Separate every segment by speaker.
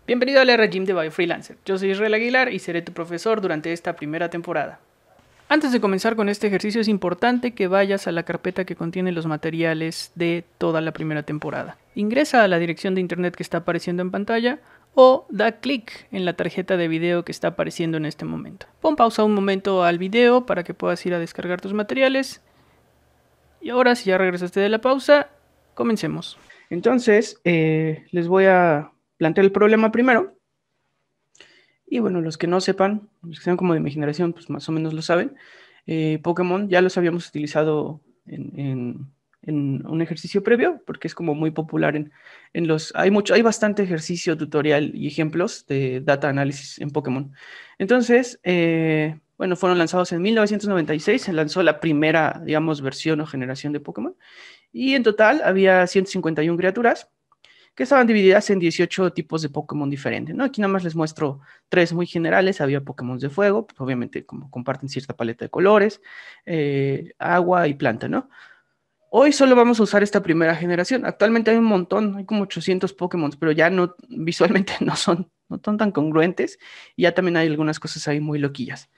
Speaker 1: Bienvenido al regime de BioFreelancer. Yo soy Israel Aguilar y seré tu profesor durante esta primera temporada. Antes de comenzar con este ejercicio es importante que vayas a la carpeta que contiene los materiales de toda la primera temporada. Ingresa a la dirección de internet que está apareciendo en pantalla o da clic en la tarjeta de video que está apareciendo en este momento. Pon pausa un momento al video para que puedas ir a descargar tus materiales. Y ahora, si ya regresaste de la pausa, comencemos. Entonces, les voy a plantear el problema primero. Y bueno, los que no sepan, los que sean como de mi generación, pues más o menos lo saben. Pokémon ya los habíamos utilizado en un ejercicio previo, porque es como muy popular en los... Hay bastante ejercicio, tutorial y ejemplos de data análisis en Pokémon. Entonces, bueno, fueron lanzados en 1996, se lanzó la primera, digamos, versión o generación de Pokémon. Y en total había 151 criaturas que estaban divididas en 18 tipos de Pokémon diferentes, ¿no? Aquí nada más les muestro tres muy generales. Había Pokémon de fuego, pues obviamente como comparten cierta paleta de colores, agua y planta, ¿no? Hoy solo vamos a usar esta primera generación. Actualmente hay un montón, hay como 800 Pokémon, pero ya no, visualmente no son tan congruentes y ya también hay algunas cosas ahí muy loquillas.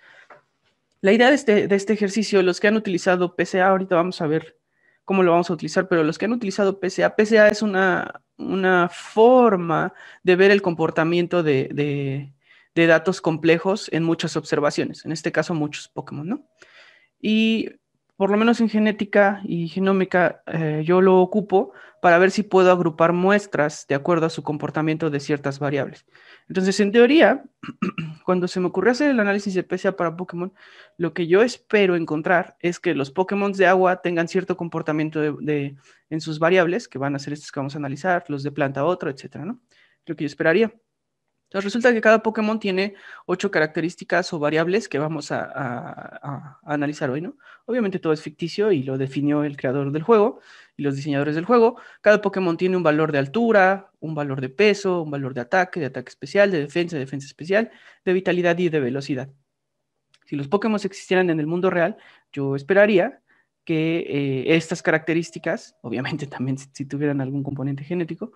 Speaker 1: La idea de este ejercicio, los que han utilizado PCA, ahorita vamos a ver cómo lo vamos a utilizar, pero los que han utilizado PCA es una forma de ver el comportamiento de datos complejos en muchas observaciones, en este caso muchos Pokémon, ¿no? Y por lo menos en genética y genómica, yo lo ocupo para ver si puedo agrupar muestras de acuerdo a su comportamiento de ciertas variables. Entonces, en teoría, cuando se me ocurrió hacer el análisis de PCA para Pokémon, lo que yo espero encontrar es que los Pokémon de agua tengan cierto comportamiento en sus variables, que van a ser estos que vamos a analizar, los de planta otro, etcétera, ¿no? Lo que yo esperaría. Entonces resulta que cada Pokémon tiene 8 características o variables que vamos a analizar hoy, ¿no? Obviamente todo es ficticio y lo definió el creador del juego y los diseñadores del juego. Cada Pokémon tiene un valor de altura, un valor de peso, un valor de ataque especial, de defensa especial, de vitalidad y de velocidad. Si los Pokémon existieran en el mundo real, yo esperaría que estas características, obviamente también si tuvieran algún componente genético,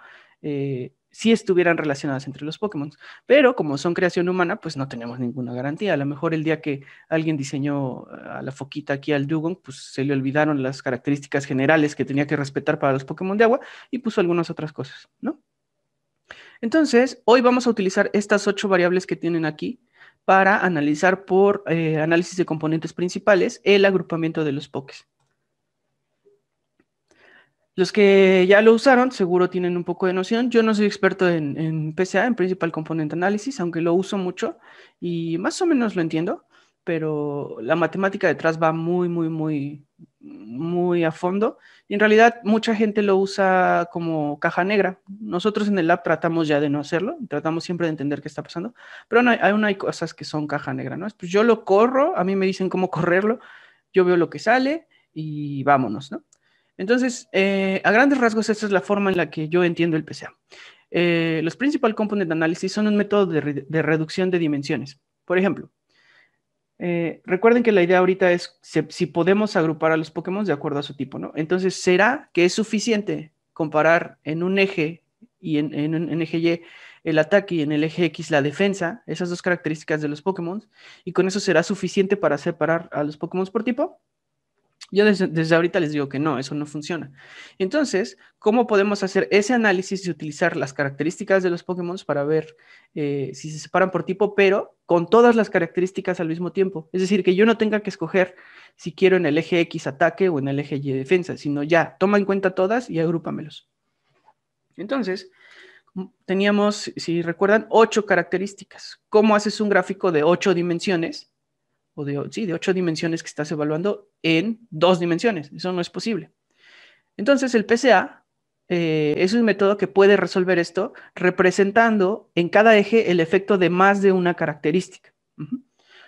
Speaker 1: sí estuvieran relacionadas entre los Pokémon. Pero como son creación humana, pues no tenemos ninguna garantía. A lo mejor el día que alguien diseñó a la foquita aquí al Dugong, pues se le olvidaron las características generales que tenía que respetar para los Pokémon de agua y puso algunas otras cosas, ¿no? Entonces, hoy vamos a utilizar estas 8 variables que tienen aquí para analizar por análisis de componentes principales el agrupamiento de los pokés. Los que ya lo usaron seguro tienen un poco de noción. Yo no soy experto en PCA, en Principal Component Analysis, aunque lo uso mucho y más o menos lo entiendo, pero la matemática detrás va muy a fondo. Y en realidad mucha gente lo usa como caja negra. Nosotros en el lab tratamos ya de no hacerlo, tratamos siempre de entender qué está pasando, pero aún hay cosas que son caja negra, ¿no? Pues yo lo corro, a mí me dicen cómo correrlo, yo veo lo que sale y vámonos, ¿no? Entonces, a grandes rasgos, esta es la forma en la que yo entiendo el PCA. Los Principal Component Analysis son un método de reducción de dimensiones. Por ejemplo, recuerden que la idea ahorita es si podemos agrupar a los Pokémon de acuerdo a su tipo, ¿no? Entonces, ¿será que es suficiente comparar en un eje y en un eje Y el ataque y en el eje X la defensa, esas dos características de los Pokémon, y con eso será suficiente para separar a los Pokémon por tipo? Yo desde ahorita les digo que no, eso no funciona. Entonces, ¿cómo podemos hacer ese análisis y utilizar las características de los Pokémon para ver si se separan por tipo, pero con todas las características al mismo tiempo? Es decir, que yo no tenga que escoger si quiero en el eje X ataque o en el eje Y defensa, sino ya, toma en cuenta todas y agrúpamelos. Entonces, teníamos, si recuerdan, 8 características. ¿Cómo haces un gráfico de 8 dimensiones? O de 8 dimensiones que estás evaluando en 2 dimensiones. Eso no es posible. Entonces, el PCA es un método que puede resolver esto representando en cada eje el efecto de más de una característica.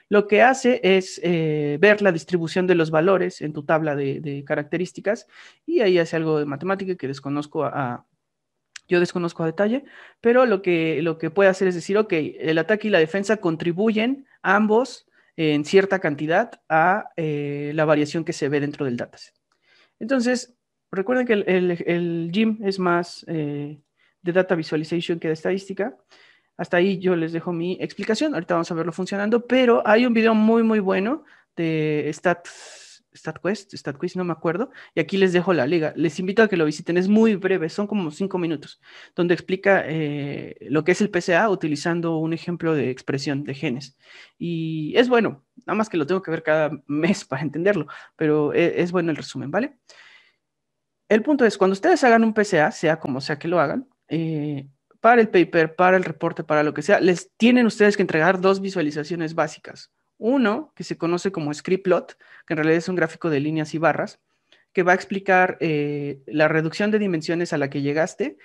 Speaker 1: Lo que hace es ver la distribución de los valores en tu tabla de características y ahí hace algo de matemática que yo desconozco a detalle, pero lo que puede hacer es decir, ok, el ataque y la defensa contribuyen ambos en cierta cantidad a la variación que se ve dentro del dataset. Entonces, recuerden que el GIM es más de data visualization que de estadística. Hasta ahí yo les dejo mi explicación. Ahorita vamos a verlo funcionando, pero hay un video muy, muy bueno de StatQuest, no me acuerdo, y aquí les dejo la liga. Les invito a que lo visiten, es muy breve, son como 5 minutos, donde explica lo que es el PCA utilizando un ejemplo de expresión de genes. Y es bueno, nada más que lo tengo que ver cada mes para entenderlo, pero es bueno el resumen, ¿vale? El punto es, cuando ustedes hagan un PCA, sea como sea que lo hagan, para el paper, para el reporte, para lo que sea, les tienen ustedes que entregar dos visualizaciones básicas. Uno, que se conoce como script plot, que en realidad es un gráfico de líneas y barras, que va a explicar la reducción de dimensiones a la que llegaste,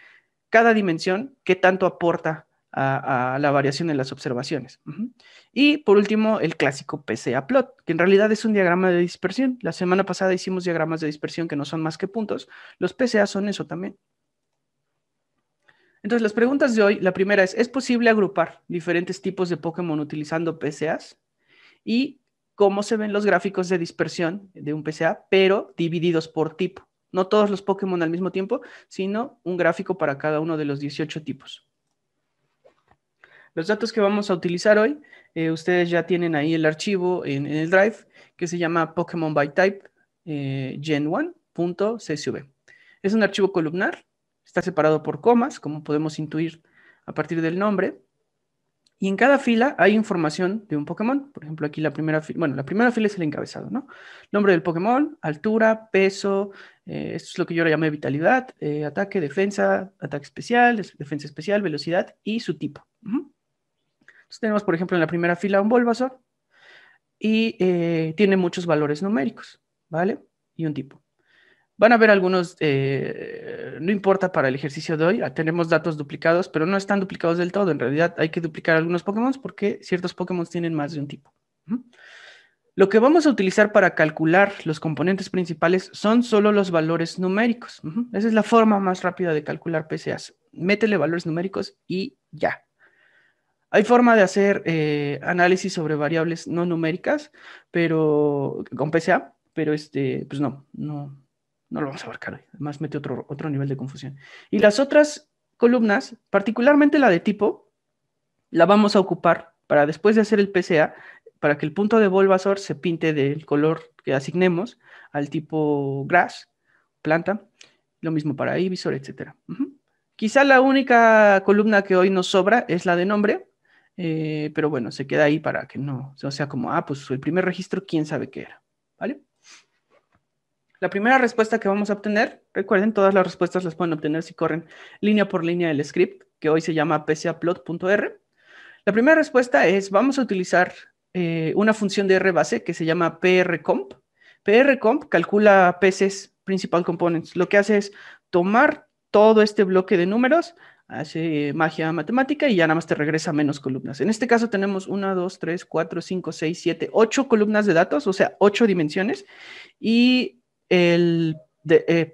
Speaker 1: cada dimensión, qué tanto aporta a la variación en las observaciones. Y por último, el clásico PCA plot, que en realidad es un diagrama de dispersión. La semana pasada hicimos diagramas de dispersión que no son más que puntos. Los PCA son eso también. Entonces, las preguntas de hoy, la primera ¿es posible agrupar diferentes tipos de Pokémon utilizando PCAs? Y cómo se ven los gráficos de dispersión de un PCA, pero divididos por tipo. No todos los Pokémon al mismo tiempo, sino un gráfico para cada uno de los 18 tipos. Los datos que vamos a utilizar hoy, ustedes ya tienen ahí el archivo en el Drive, que se llama Pokémon by Type gen1.csv. Es un archivo columnar, está separado por comas, como podemos intuir a partir del nombre. Y en cada fila hay información de un Pokémon. Por ejemplo, aquí la primera fila, bueno, la primera fila es el encabezado, ¿no? Nombre del Pokémon, altura, peso, esto es lo que yo le llamé vitalidad, ataque, defensa, ataque especial, defensa especial, velocidad y su tipo. Entonces tenemos, por ejemplo, en la primera fila un Bulbasaur y tiene muchos valores numéricos, ¿vale? Y un tipo. Van a ver algunos, no importa para el ejercicio de hoy, tenemos datos duplicados, pero no están duplicados del todo. En realidad hay que duplicar algunos Pokémon porque ciertos Pokémon tienen más de un tipo. Lo que vamos a utilizar para calcular los componentes principales son solo los valores numéricos. Esa es la forma más rápida de calcular PCAs. Métele valores numéricos y ya. Hay forma de hacer análisis sobre variables no numéricas, pero con PCA, pero pues no lo vamos a abarcar hoy. Además mete otro nivel de confusión. Y las otras columnas, particularmente la de tipo, la vamos a ocupar para después de hacer el PCA, para que el punto de Bulbasaur se pinte del color que asignemos al tipo grass, planta. Lo mismo para Ivysaur, etc. Quizá la única columna que hoy nos sobra es la de nombre, pero bueno, se queda ahí para que no sea como, pues el primer registro, quién sabe qué era, ¿vale? La primera respuesta que vamos a obtener, recuerden, todas las respuestas las pueden obtener si corren línea por línea el script, que hoy se llama pcaplot.r. La primera respuesta es, vamos a utilizar una función de R base que se llama prcomp. prcomp calcula PCs, Principal Components. Lo que hace es tomar todo este bloque de números, hace magia matemática y ya nada más te regresa menos columnas. En este caso tenemos 1, 2, 3, 4, 5, 6, 7, 8 columnas de datos, o sea, 8 dimensiones. Y el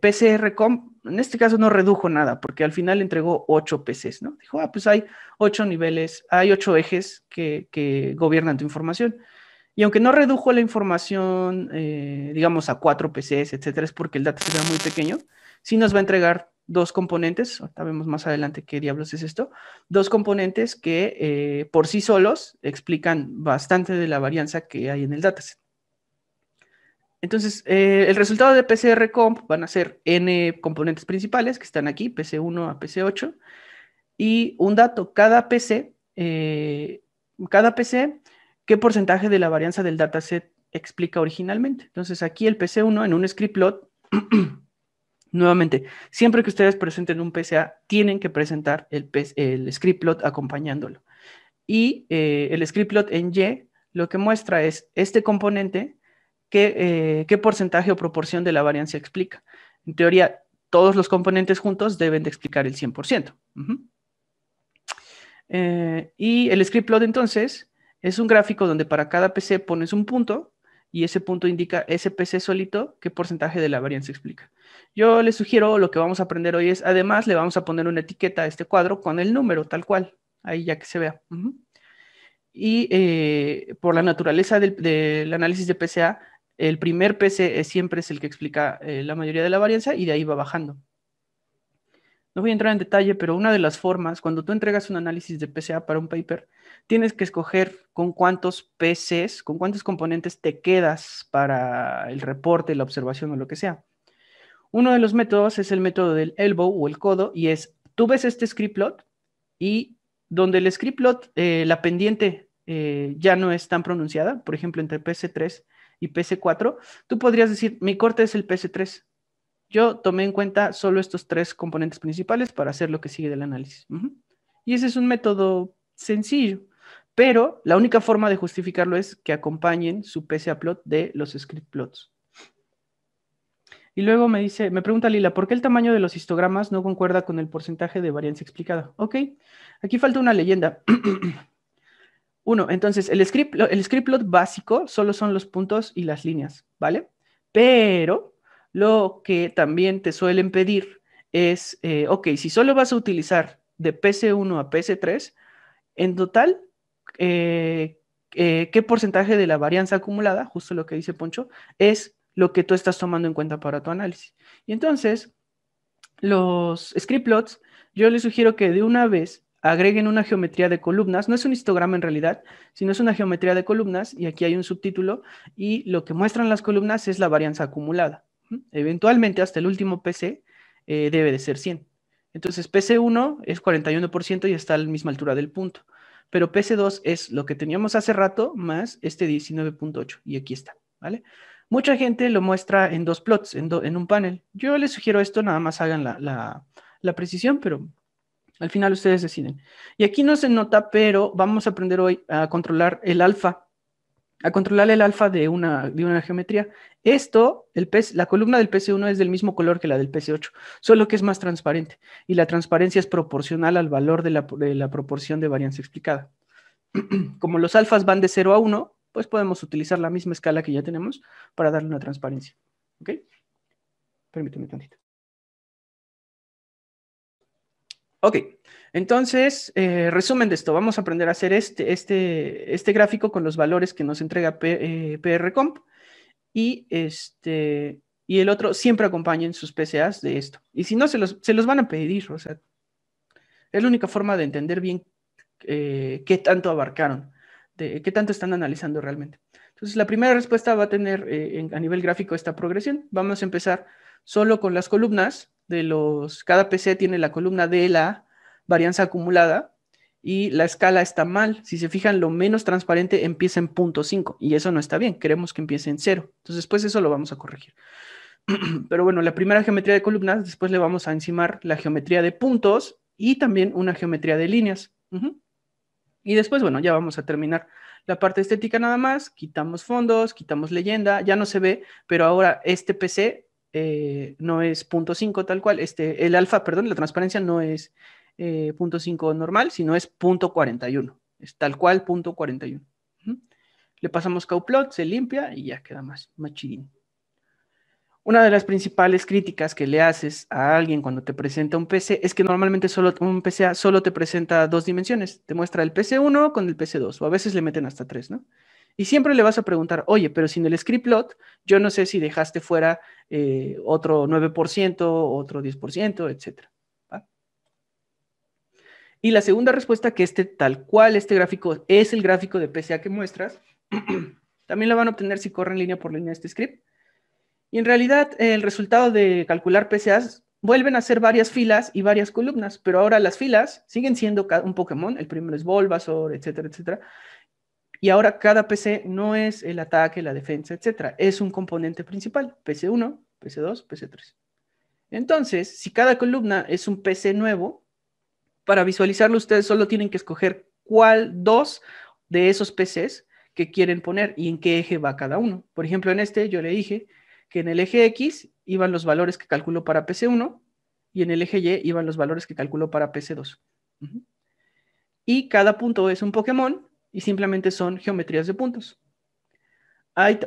Speaker 1: PCRComp, en este caso no redujo nada, porque al final entregó 8 PCs, ¿no? Dijo, pues hay 8 niveles, hay 8 ejes que gobiernan tu información. Y aunque no redujo la información, digamos, a 4 PCs, etcétera, es porque el dataset era muy pequeño, sí nos va a entregar dos componentes, ahorita vemos más adelante qué diablos es esto, dos componentes que por sí solos explican bastante de la varianza que hay en el dataset. Entonces, el resultado de PCR-comp van a ser n componentes principales que están aquí, PC1 a PC8, y un dato, cada PC, ¿qué porcentaje de la varianza del dataset explica originalmente? Entonces, aquí el PC1 en un script plot, nuevamente, siempre que ustedes presenten un PCA, tienen que presentar el script plot acompañándolo. Y el script plot en Y lo que muestra es este componente, qué porcentaje o proporción de la varianza explica. En teoría, todos los componentes juntos deben de explicar el 100%. Y el script plot entonces es un gráfico donde para cada PC pones un punto y ese punto indica ese PC solito qué porcentaje de la varianza explica. Yo les sugiero, lo que vamos a aprender hoy es, además le vamos a poner una etiqueta a este cuadro con el número tal cual, ahí ya que se vea. Y por la naturaleza del análisis de PCA, el primer PC siempre es el que explica la mayoría de la varianza y de ahí va bajando. No voy a entrar en detalle, pero una de las formas, cuando tú entregas un análisis de PCA para un paper, tienes que escoger con cuántos PCs, con cuántos componentes te quedas para el reporte, la observación o lo que sea. Uno de los métodos es el método del elbow o el codo, y es, tú ves este script plot y donde el script plot, la pendiente ya no es tan pronunciada, por ejemplo, entre PC3 y PC4, tú podrías decir, mi corte es el PC3. Yo tomé en cuenta solo estos tres componentes principales para hacer lo que sigue del análisis. Y ese es un método sencillo, pero la única forma de justificarlo es que acompañen su PCA plot de los script plots. Y luego me pregunta Lila, ¿por qué el tamaño de los histogramas no concuerda con el porcentaje de varianza explicada? Ok, aquí falta una leyenda. Uno, entonces el script plot básico solo son los puntos y las líneas, ¿vale? Pero lo que también te suelen pedir es, ok, si solo vas a utilizar de PC1 a PC3, en total, ¿qué porcentaje de la varianza acumulada, justo lo que dice Poncho, es lo que tú estás tomando en cuenta para tu análisis? Y entonces, los script plots, yo les sugiero que de una vez agreguen una geometría de columnas. No es un histograma en realidad, sino es una geometría de columnas, y aquí hay un subtítulo, y lo que muestran las columnas es la varianza acumulada. Eventualmente, hasta el último PC debe de ser 100. Entonces, PC1 es 41% y está a la misma altura del punto. Pero PC2 es lo que teníamos hace rato más este 19.8, y aquí está, ¿vale? Mucha gente lo muestra en dos plots, en un panel. Yo les sugiero esto, nada más hagan la precisión, pero al final ustedes deciden. Y aquí no se nota, pero vamos a aprender hoy a controlar el alfa, a controlar el alfa de una geometría. Esto, la columna del PC1 es del mismo color que la del PC8, solo que es más transparente. Y la transparencia es proporcional al valor de la proporción de varianza explicada. Como los alfas van de 0 a 1, pues podemos utilizar la misma escala que ya tenemos para darle una transparencia. ¿Ok? Permíteme tantito. Ok, entonces, resumen de esto, vamos a aprender a hacer este gráfico con los valores que nos entrega PRComp, y, y el otro, siempre acompañen sus PCAs de esto. Y si no, se los van a pedir, o sea, es la única forma de entender bien qué tanto abarcaron, qué tanto están analizando realmente. Entonces, la primera respuesta va a tener a nivel gráfico esta progresión. Vamos a empezar solo con las columnas cada PC tiene la columna de la varianza acumulada, y la escala está mal. Si se fijan, lo menos transparente empieza en 0.5 y eso no está bien. Queremos que empiece en 0. Entonces, después eso lo vamos a corregir. Pero bueno, la primera geometría de columnas, después le vamos a encimar la geometría de puntos y también una geometría de líneas. Y después, bueno, ya vamos a terminar la parte estética nada más. Quitamos fondos, quitamos leyenda, ya no se ve, pero ahora este PC no es 0.5 tal cual. El alfa, perdón, la transparencia no es 0.5 normal, sino es 0.41. Es tal cual 0.41. Le pasamos Cowplot, se limpia y ya queda más chidín. Una de las principales críticas que le haces a alguien cuando te presenta un PC es que normalmente un PCA solo te presenta dos dimensiones. Te muestra el PC1 con el PC2, o a veces le meten hasta 3, ¿no? Y siempre le vas a preguntar, oye, pero sin el script plot, yo no sé si dejaste fuera otro 9%, otro 10%, etc. ¿Va? Y la segunda respuesta, que tal cual este gráfico es el gráfico de PCA que muestras, también la van a obtener si corren línea por línea este script. Y en realidad el resultado de calcular PCAs vuelven a ser varias filas y varias columnas, pero ahora las filas siguen siendo un Pokémon. El primero es Bulbasaur, etcétera, etcétera. Y ahora cada PC no es el ataque, la defensa, etcétera. Es un componente principal, PC1, PC2, PC3. Entonces, si cada columna es un PC nuevo, para visualizarlo ustedes solo tienen que escoger dos de esos PCs que quieren poner y en qué eje va cada uno. Por ejemplo, en este yo le dije que en el eje X iban los valores que calculó para PC1 y en el eje Y iban los valores que calculó para PC2. Y cada punto es un Pokémon y simplemente son geometrías de puntos.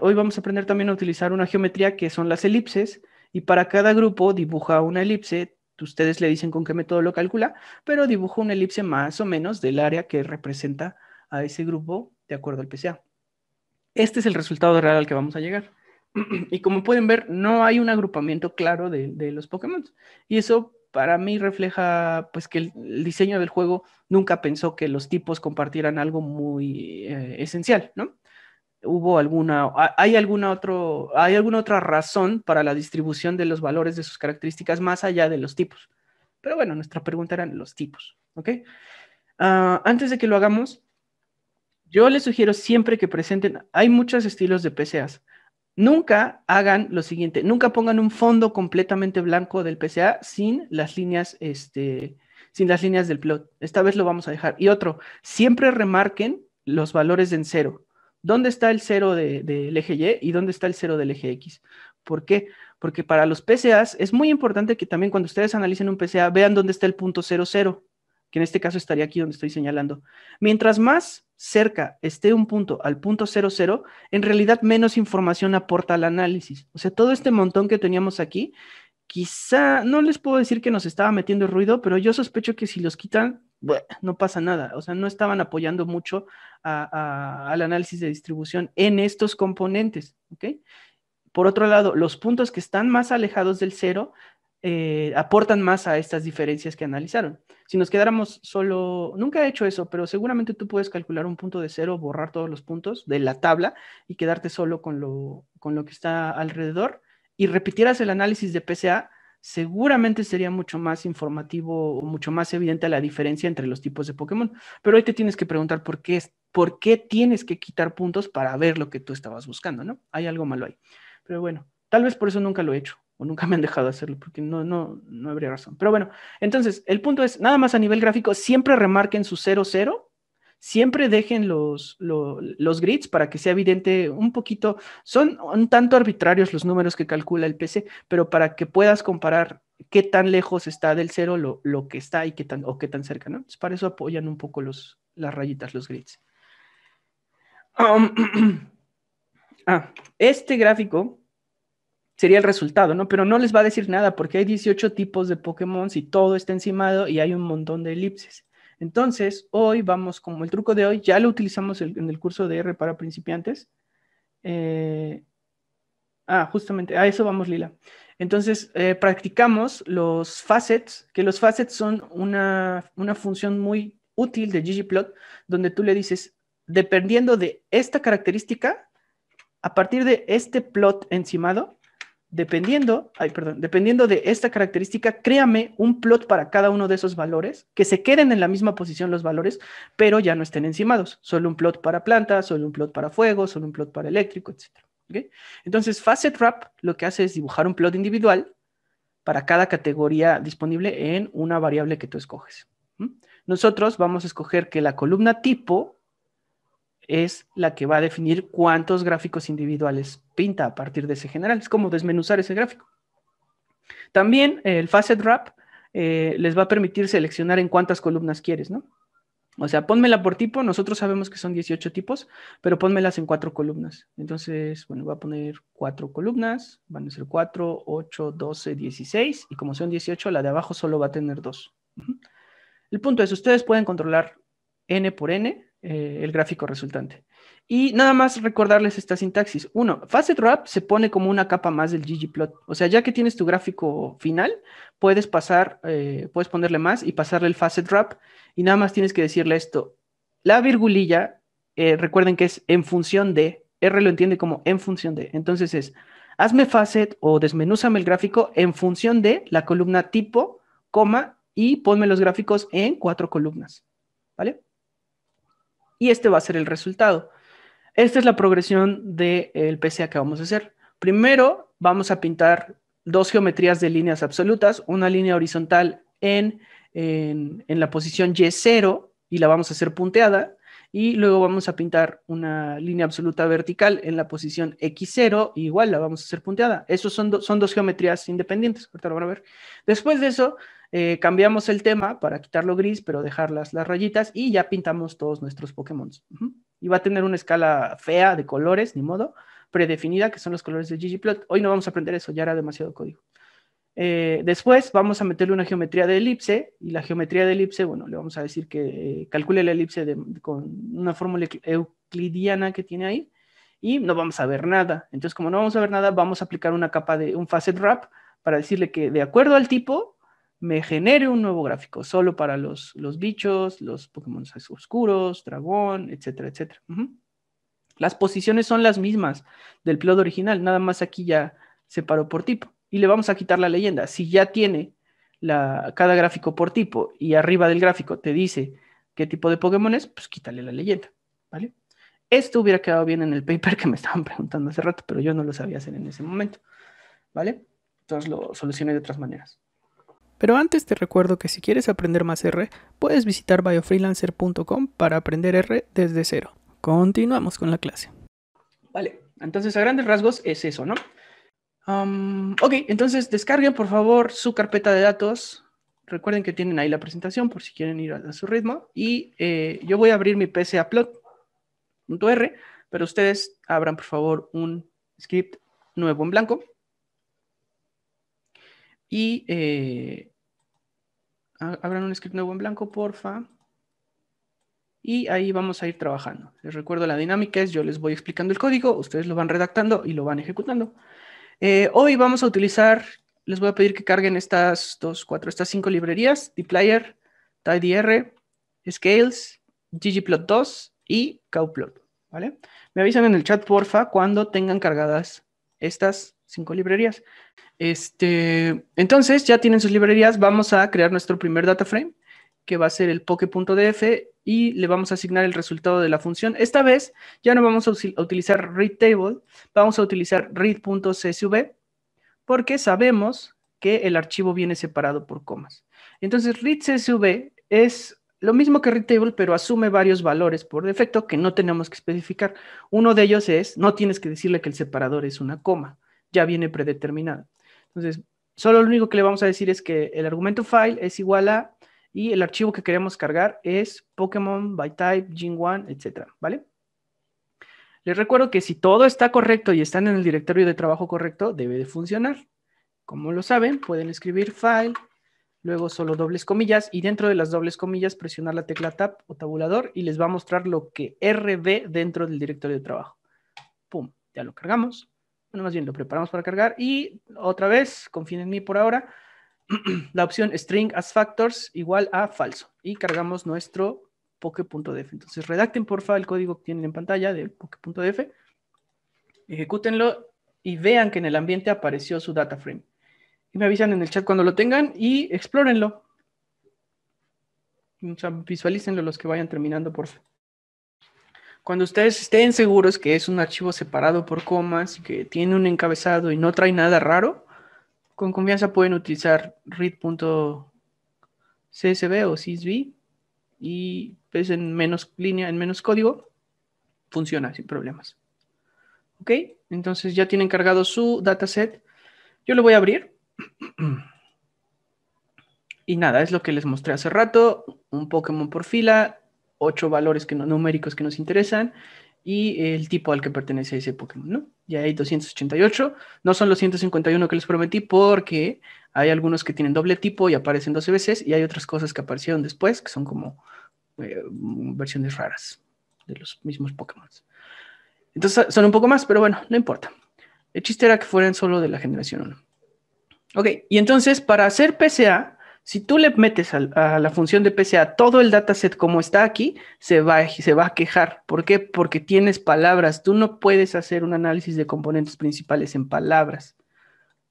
Speaker 1: Hoy vamos a aprender también a utilizar una geometría que son las elipses, y para cada grupo dibuja una elipse. Ustedes le dicen con qué método lo calcula, pero dibuja una elipse más o menos del área que representa a ese grupo de acuerdo al PCA. Este es el resultado real al que vamos a llegar. Y como pueden ver, no hay un agrupamiento claro de los Pokémon. Y eso para mí refleja pues que el diseño del juego nunca pensó que los tipos compartieran algo muy esencial, ¿no? ¿Hay hay alguna otra razón para la distribución de los valores de sus características más allá de los tipos? Pero bueno, nuestra pregunta eran los tipos, ¿ok? Antes de que lo hagamos, yo les sugiero siempre que presenten, hay muchos estilos de PCAs. Nunca hagan lo siguiente, nunca pongan un fondo completamente blanco del PCA sin las líneas, sin las líneas del plot. Esta vez lo vamos a dejar. Y otro, siempre remarquen los valores en cero. ¿Dónde está el cero del eje Y y dónde está el cero del eje X? ¿Por qué? Porque para los PCAs es muy importante que también cuando ustedes analicen un PCA vean dónde está el punto 00, que en este caso estaría aquí donde estoy señalando. Mientras más cerca esté un punto al punto 00, en realidad menos información aporta al análisis. O sea, todo este montón que teníamos aquí, quizá, no les puedo decir que nos estaba metiendo ruido, pero yo sospecho que si los quitan, bueno, no pasa nada. O sea, no estaban apoyando mucho al análisis de distribución en estos componentes, ¿ok? Por otro lado, los puntos que están más alejados del cero aportan más a estas diferencias que analizaron. Si nos quedáramos solo, nunca he hecho eso, pero seguramente tú puedes calcular un punto de cero, borrar todos los puntos de la tabla y quedarte solo con lo que está alrededor y repitieras el análisis de PCA, seguramente sería mucho más informativo o mucho más evidente la diferencia entre los tipos de Pokémon. Pero hoy te tienes que preguntar por qué tienes que quitar puntos para ver lo que tú estabas buscando, ¿no? Hay algo malo ahí. Pero bueno, tal vez por eso nunca lo he hecho o nunca me han dejado hacerlo, porque no habría razón. Pero bueno, entonces, el punto es, nada más a nivel gráfico, siempre remarquen su 00, siempre dejen los grids para que sea evidente un poquito, son un tanto arbitrarios los números que calcula el PC, pero para que puedas comparar qué tan lejos está del cero lo que está y qué tan cerca, ¿no? Entonces, para eso apoyan un poco las rayitas, los grids. Este gráfico sería el resultado, ¿no? Pero no les va a decir nada porque hay 18 tipos de Pokémon y todo está encimado y hay un montón de elipses. Entonces, hoy vamos, como el truco de hoy, ya lo utilizamos en el curso de R para principiantes. Justamente, a eso vamos, Lila. Entonces, practicamos los facets, que los facets son una función muy útil de ggplot, donde tú le dices, dependiendo de esta característica, a partir de este plot encimado, dependiendo de esta característica, créame un plot para cada uno de esos valores, que se queden en la misma posición los valores, pero ya no estén encimados. Solo un plot para planta, solo un plot para fuego, solo un plot para eléctrico, etc. ¿Okay? Entonces, Facet Wrap lo que hace es dibujar un plot individual para cada categoría disponible en una variable que tú escoges. Nosotros vamos a escoger que la columna tipo es la que va a definir cuántos gráficos individuales pinta a partir de ese general. Es como desmenuzar ese gráfico. También el Facet Wrap les va a permitir seleccionar en cuántas columnas quieres, ¿no? O sea, pónmela por tipo, nosotros sabemos que son 18 tipos, pero pónmelas en 4 columnas. Entonces, bueno, voy a poner 4 columnas, van a ser 4, 8, 12, 16, y como son 18, la de abajo solo va a tener 2. El punto es, ustedes pueden controlar n por n, el gráfico resultante. Y nada más recordarles esta sintaxis. Uno, Facet Wrap se pone como una capa más del ggplot. O sea, ya que tienes tu gráfico final, puedes ponerle más y pasarle el Facet Wrap y nada más tienes que decirle esto. La virgulilla, recuerden que es en función de, R lo entiende como en función de. Entonces es, hazme facet o desmenúzame el gráfico en función de la columna tipo, coma, y ponme los gráficos en 4 columnas. ¿Vale? Y este va a ser el resultado. Esta es la progresión del PCA que vamos a hacer. Primero vamos a pintar 2 geometrías de líneas absolutas, una línea horizontal en la posición Y0 y la vamos a hacer punteada, y luego vamos a pintar una línea absoluta vertical en la posición X0, y igual la vamos a hacer punteada. Esos son 2 geometrías independientes, ahorita lo van a ver. Después de eso, cambiamos el tema para quitarlo gris, pero dejar las rayitas, y ya pintamos todos nuestros Pokémon. Y va a tener una escala fea de colores, ni modo, predefinida, que son los colores de ggplot. Hoy no vamos a aprender eso, ya era demasiado código. Después vamos a meterle una geometría de elipse, y la geometría de elipse, bueno, le vamos a decir que calcule la elipse con una fórmula euclidiana que tiene ahí, y no vamos a ver nada. Entonces, como no vamos a ver nada, vamos a aplicar una capa de un Facet Wrap para decirle que de acuerdo al tipo, me genere un nuevo gráfico, solo para los bichos, los Pokémon oscuros, dragón, etcétera, etcétera. Las posiciones son las mismas del plot original, nada más aquí ya separó por tipo. Y le vamos a quitar la leyenda. Si ya tiene cada gráfico por tipo y arriba del gráfico te dice qué tipo de Pokémon es, pues quítale la leyenda, ¿vale? Esto hubiera quedado bien en el paper que me estaban preguntando hace rato, pero yo no lo sabía hacer en ese momento, ¿vale? Entonces lo solucioné de otras maneras. Pero antes te recuerdo que si quieres aprender más R, puedes visitar biofreelancer.com para aprender R desde cero. Continuamos con la clase. Vale, entonces a grandes rasgos es eso, ¿no? Ok, entonces descarguen por favor su carpeta de datos. Recuerden que tienen ahí la presentación por si quieren ir a su ritmo. Y yo voy a abrir mi PC a plot.r, pero ustedes abran por favor un script nuevo en blanco. Y abran un script nuevo en blanco, porfa. Y ahí vamos a ir trabajando. Les recuerdo la dinámica es, yo les voy explicando el código, ustedes lo van redactando y lo van ejecutando. Hoy vamos a utilizar, les voy a pedir que carguen estas 5 librerías, dplyr, tidyr, scales, ggplot2 y cowplot, ¿vale? Me avisan en el chat, porfa, cuando tengan cargadas estas 5 librerías. Entonces, ya tienen sus librerías, vamos a crear nuestro primer data frame, que va a ser el poke.df, y le vamos a asignar el resultado de la función. Esta vez ya no vamos a utilizar readTable, vamos a utilizar read.csv, porque sabemos que el archivo viene separado por comas. Entonces, read.csv es lo mismo que readTable, pero asume varios valores por defecto que no tenemos que especificar. Uno de ellos es, no tienes que decirle que el separador es una coma, ya viene predeterminado. Entonces, solo lo único que le vamos a decir es que el argumento file es igual a, y el archivo que queremos cargar es Pokémon by type, Gen1, etc. ¿Vale? Les recuerdo que si todo está correcto y están en el directorio de trabajo correcto, debe de funcionar. Como lo saben, pueden escribir file, luego solo dobles comillas, y dentro de las dobles comillas presionar la tecla tab o tabulador y les va a mostrar lo que R ve dentro del directorio de trabajo. Pum, ya lo cargamos. Bueno, más bien lo preparamos para cargar y otra vez, confíen en mí por ahora, la opción string as factors igual a falso y cargamos nuestro poke.df. Entonces redacten porfa el código que tienen en pantalla del poke.df, ejecútenlo y vean que en el ambiente apareció su data frame. Y me avisan en el chat cuando lo tengan y explórenlo. O sea, visualícenlo los que vayan terminando, porfa. Cuando ustedes estén seguros que es un archivo separado por comas, que tiene un encabezado y no trae nada raro, con confianza pueden utilizar read.csv o sysv y pues en menos línea, en menos código, funciona sin problemas. ¿Ok? Entonces ya tienen cargado su dataset. Yo lo voy a abrir. Y nada, es lo que les mostré hace rato. Un Pokémon por fila, 8 valores numéricos que nos interesan y el tipo al que pertenece ese Pokémon, ¿no? Ya hay 288. No son los 151 que les prometí porque hay algunos que tienen doble tipo y aparecen 12 veces y hay otras cosas que aparecieron después que son como versiones raras de los mismos Pokémon. Entonces son un poco más, pero bueno, no importa. El chiste era que fueran solo de la generación 1. Ok, y entonces para hacer PCA, si tú le metes a la función de PCA todo el dataset como está aquí, se va a quejar. ¿Por qué? Porque tienes palabras. Tú no puedes hacer un análisis de componentes principales en palabras,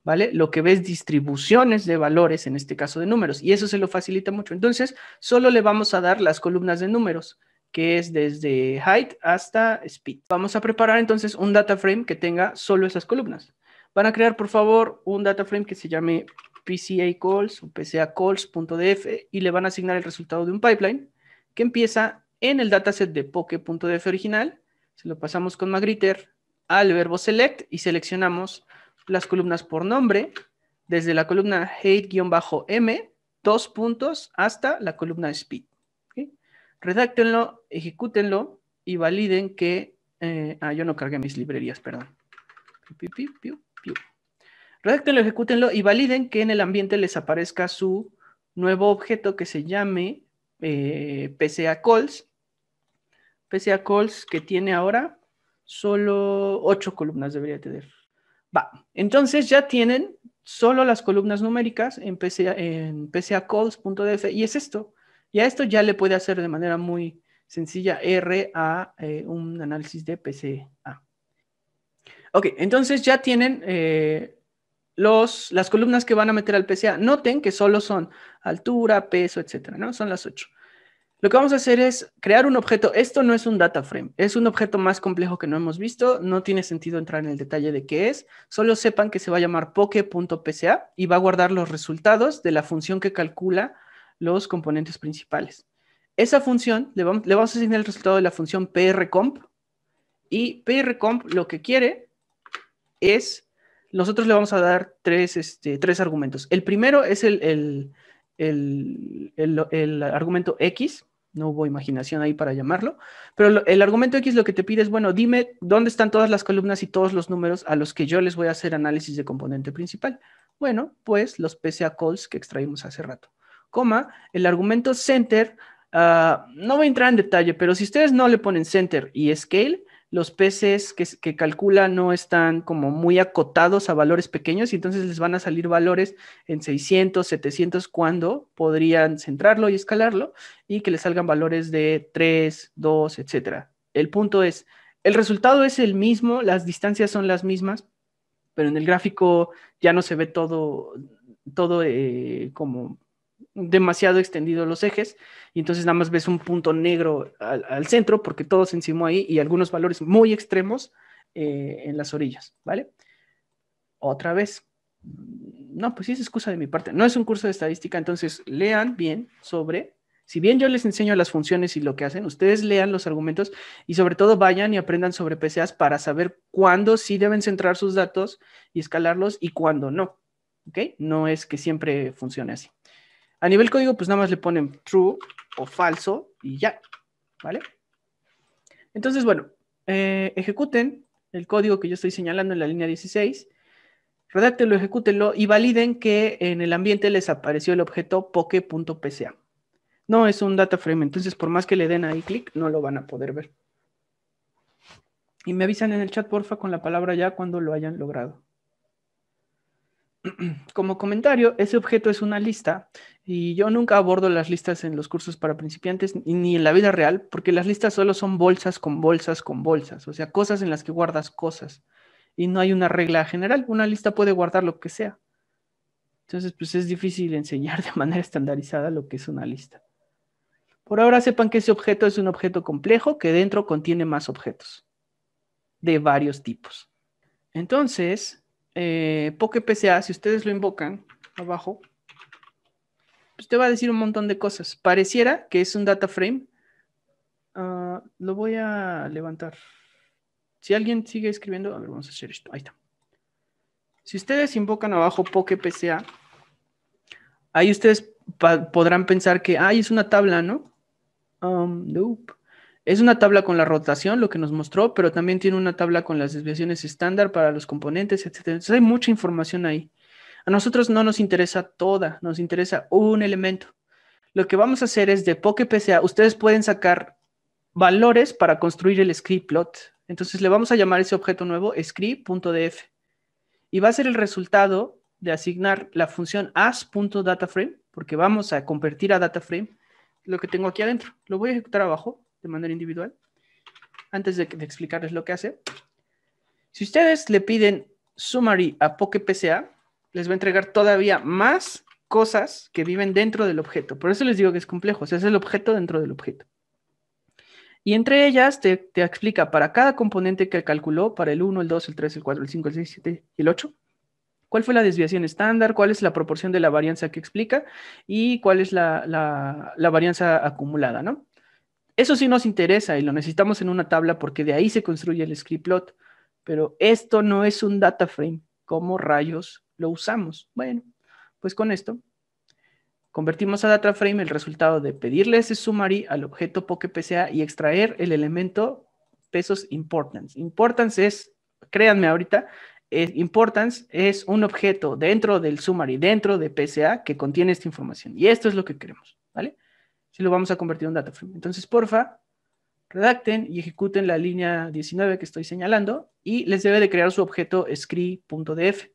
Speaker 1: ¿vale? Lo que ves distribuciones de valores, en este caso de números, y eso se lo facilita mucho. Entonces, solo le vamos a dar las columnas de números, que es desde height hasta speed. Vamos a preparar entonces un data frame que tenga solo esas columnas. Van a crear, por favor, un data frame que se llame PCA calls o PCA calls.df y le van a asignar el resultado de un pipeline que empieza en el dataset de poke.df original. Se lo pasamos con Magrittr al verbo select y seleccionamos las columnas por nombre desde la columna height-m, 2 puntos, hasta la columna speed. ¿Okay? Redáctenlo, ejecútenlo y validen que... yo no cargué mis librerías, perdón. Redáctenlo, ejecútenlo y validen que en el ambiente les aparezca su nuevo objeto que se llame PCA calls. PCA calls que tiene ahora solo 8 columnas debería tener. Va, entonces ya tienen solo las columnas numéricas en PCA calls.df y es esto. Y a esto ya le puede hacer de manera muy sencilla R a un análisis de PCA. Ok, entonces ya tienen las columnas que van a meter al PCA. Noten que solo son altura, peso, etcétera, ¿no? Son las 8. Lo que vamos a hacer es crear un objeto. Esto no es un data frame, es un objeto más complejo que no hemos visto. No tiene sentido entrar en el detalle de qué es. Solo sepan que se va a llamar poke.pca y va a guardar los resultados de la función que calcula los componentes principales. Esa función le vamos a asignar el resultado de la función prcomp y prcomp lo que quiere es, nosotros le vamos a dar tres argumentos. El primero es el argumento X, no hubo imaginación ahí para llamarlo, pero el argumento X lo que te pide es, bueno, dime dónde están todas las columnas y todos los números a los que yo les voy a hacer análisis de componente principal. Bueno, pues los PCA calls que extraímos hace rato. Coma, el argumento center, no voy a entrar en detalle, pero si ustedes no le ponen center y scale, los PCs que calcula no están como muy acotados a valores pequeños y entonces les van a salir valores en 600, 700 cuando podrían centrarlo y escalarlo y que les salgan valores de 3, 2, etcétera. El punto es, el resultado es el mismo, las distancias son las mismas, pero en el gráfico ya no se ve todo como demasiado extendido los ejes y entonces nada más ves un punto negro al centro porque todo se encimó ahí y algunos valores muy extremos en las orillas, ¿vale? Otra vez, no, pues sí es excusa de mi parte, no es un curso de estadística, entonces lean bien sobre, si bien yo les enseño las funciones y lo que hacen, ustedes lean los argumentos y sobre todo vayan y aprendan sobre PCAs para saber cuándo sí deben centrar sus datos y escalarlos y cuándo no, ¿ok? No es que siempre funcione así. A nivel código, pues nada más le ponen true o falso y ya, ¿vale? Entonces, bueno, ejecuten el código que yo estoy señalando en la línea 16, redáctenlo, ejecútenlo y validen que en el ambiente les apareció el objeto poke.pca. No es un data frame, entonces por más que le den ahí clic, no lo van a poder ver. Y me avisan en el chat, porfa, con la palabra ya cuando lo hayan logrado. Como comentario, ese objeto es una lista y yo nunca abordo las listas en los cursos para principiantes ni en la vida real porque las listas solo son bolsas con bolsas con bolsas, o sea, cosas en las que guardas cosas y no hay una regla general. Una lista puede guardar lo que sea. Entonces, pues es difícil enseñar de manera estandarizada lo que es una lista. Por ahora sepan que ese objeto es un objeto complejo que dentro contiene más objetos de varios tipos. Entonces, PokePCA, si ustedes lo invocan abajo, pues te va a decir un montón de cosas. Pareciera que es un data frame. Lo voy a levantar. Si alguien sigue escribiendo, a ver, vamos a hacer esto. Ahí está. Si ustedes invocan abajo PokePCA, ahí ustedes podrán pensar que, es una tabla, ¿no? Nope. Es una tabla con la rotación, lo que nos mostró, pero también tiene una tabla con las desviaciones estándar para los componentes, etc. Entonces hay mucha información ahí. A nosotros no nos interesa toda, nos interesa un elemento. Lo que vamos a hacer es de PokePCA, ustedes pueden sacar valores para construir el script plot. Entonces le vamos a llamar ese objeto nuevo script.df y va a ser el resultado de asignar la función as.dataframe, porque vamos a convertir a dataframe lo que tengo aquí adentro. Lo voy a ejecutar abajo de manera individual antes de explicarles lo que hace. Si ustedes le piden summary a PokePCA, les va a entregar todavía más cosas que viven dentro del objeto. Por eso les digo que es complejo. O sea, es el objeto dentro del objeto. Y entre ellas te explica para cada componente que calculó, para el 1, el 2, el 3, el 4, el 5, el 6, el 7 y el 8, cuál fue la desviación estándar, cuál es la proporción de la varianza que explica y cuál es la varianza acumulada, ¿no? Eso sí nos interesa y lo necesitamos en una tabla porque de ahí se construye el script plot. Pero esto no es un data frame. ¿Cómo rayos lo usamos? Bueno, pues con esto convertimos a data frame el resultado de pedirle ese summary al objeto PokePCA y extraer el elemento pesos importance. Importance es, créanme ahorita, importance es un objeto dentro del summary, dentro de PCA que contiene esta información. Y esto es lo que queremos, ¿vale? Si lo vamos a convertir en un data frame. Entonces, porfa, redacten y ejecuten la línea 19 que estoy señalando y les debe de crear su objeto script.df.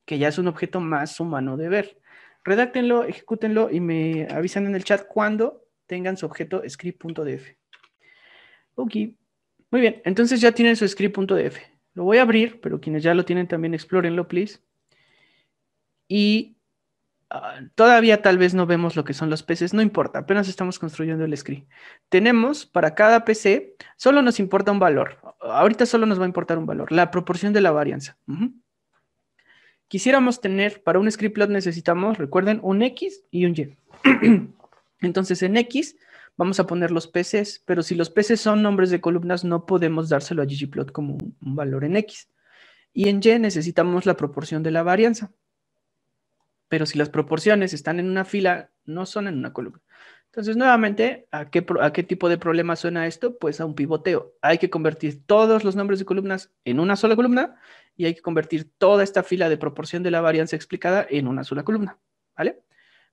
Speaker 1: que ya es un objeto más humano de ver. Redáctenlo, ejecútenlo y me avisan en el chat cuando tengan su objeto script.df. Ok, muy bien, entonces ya tienen su script.df. Lo voy a abrir, pero quienes ya lo tienen también explórenlo, please. Y todavía tal vez no vemos lo que son los PCs, no importa, apenas estamos construyendo el script. Tenemos para cada PC, solo nos importa un valor. Ahorita solo nos va a importar un valor, la proporción de la varianza. Quisiéramos tener, para un script plot necesitamos, recuerden, un X y un Y. Entonces en X vamos a poner los PCs, pero si los PCs son nombres de columnas, no podemos dárselo a ggplot como un valor en X. Y en Y necesitamos la proporción de la varianza. Pero si las proporciones están en una fila, no son en una columna. Entonces, nuevamente, ¿a qué tipo de problema suena esto? Pues a un pivoteo. Hay que convertir todos los nombres de columnas en una sola columna y hay que convertir toda esta fila de proporción de la varianza explicada en una sola columna, ¿vale?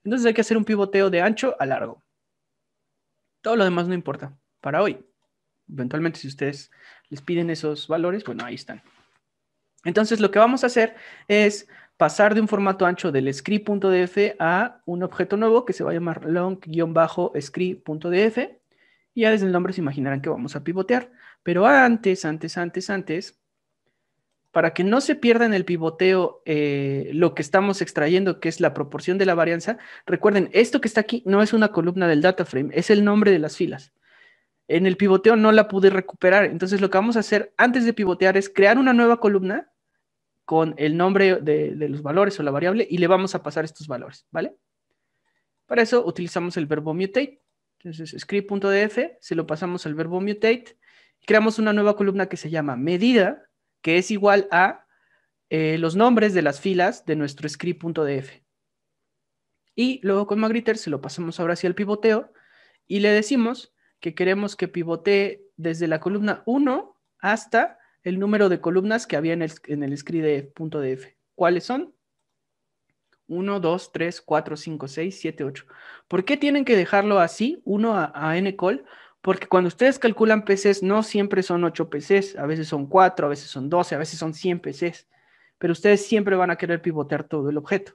Speaker 1: Entonces hay que hacer un pivoteo de ancho a largo. Todo lo demás no importa para hoy. Eventualmente, si ustedes les piden esos valores, bueno, ahí están. Entonces, lo que vamos a hacer es pasar de un formato ancho del script.df a un objeto nuevo que se va a llamar long-script.df. Y ya desde el nombre se imaginarán que vamos a pivotear. Pero antes, para que no se pierda en el pivoteo lo que estamos extrayendo, que es la proporción de la varianza, recuerden, esto que está aquí no es una columna del data frame, es el nombre de las filas. En el pivoteo no la pude recuperar, entonces lo que vamos a hacer antes de pivotear es crear una nueva columna con el nombre de los valores o la variable y le vamos a pasar estos valores, ¿vale? Para eso utilizamos el verbo mutate. Entonces, script.df, se lo pasamos al verbo mutate y creamos una nueva columna que se llama medida, que es igual a los nombres de las filas de nuestro script.df. Y luego con Magritter se lo pasamos ahora hacia el pivoteo y le decimos que queremos que pivotee desde la columna 1 hasta el número de columnas que había en el script.df. ¿Cuáles son? 1, 2, 3, 4, 5, 6, 7, 8. ¿Por qué tienen que dejarlo así, 1 a ncol? Porque cuando ustedes calculan PCs, no siempre son 8 PCs, a veces son 4, a veces son 12, a veces son 100 PCs. Pero ustedes siempre van a querer pivotear todo el objeto.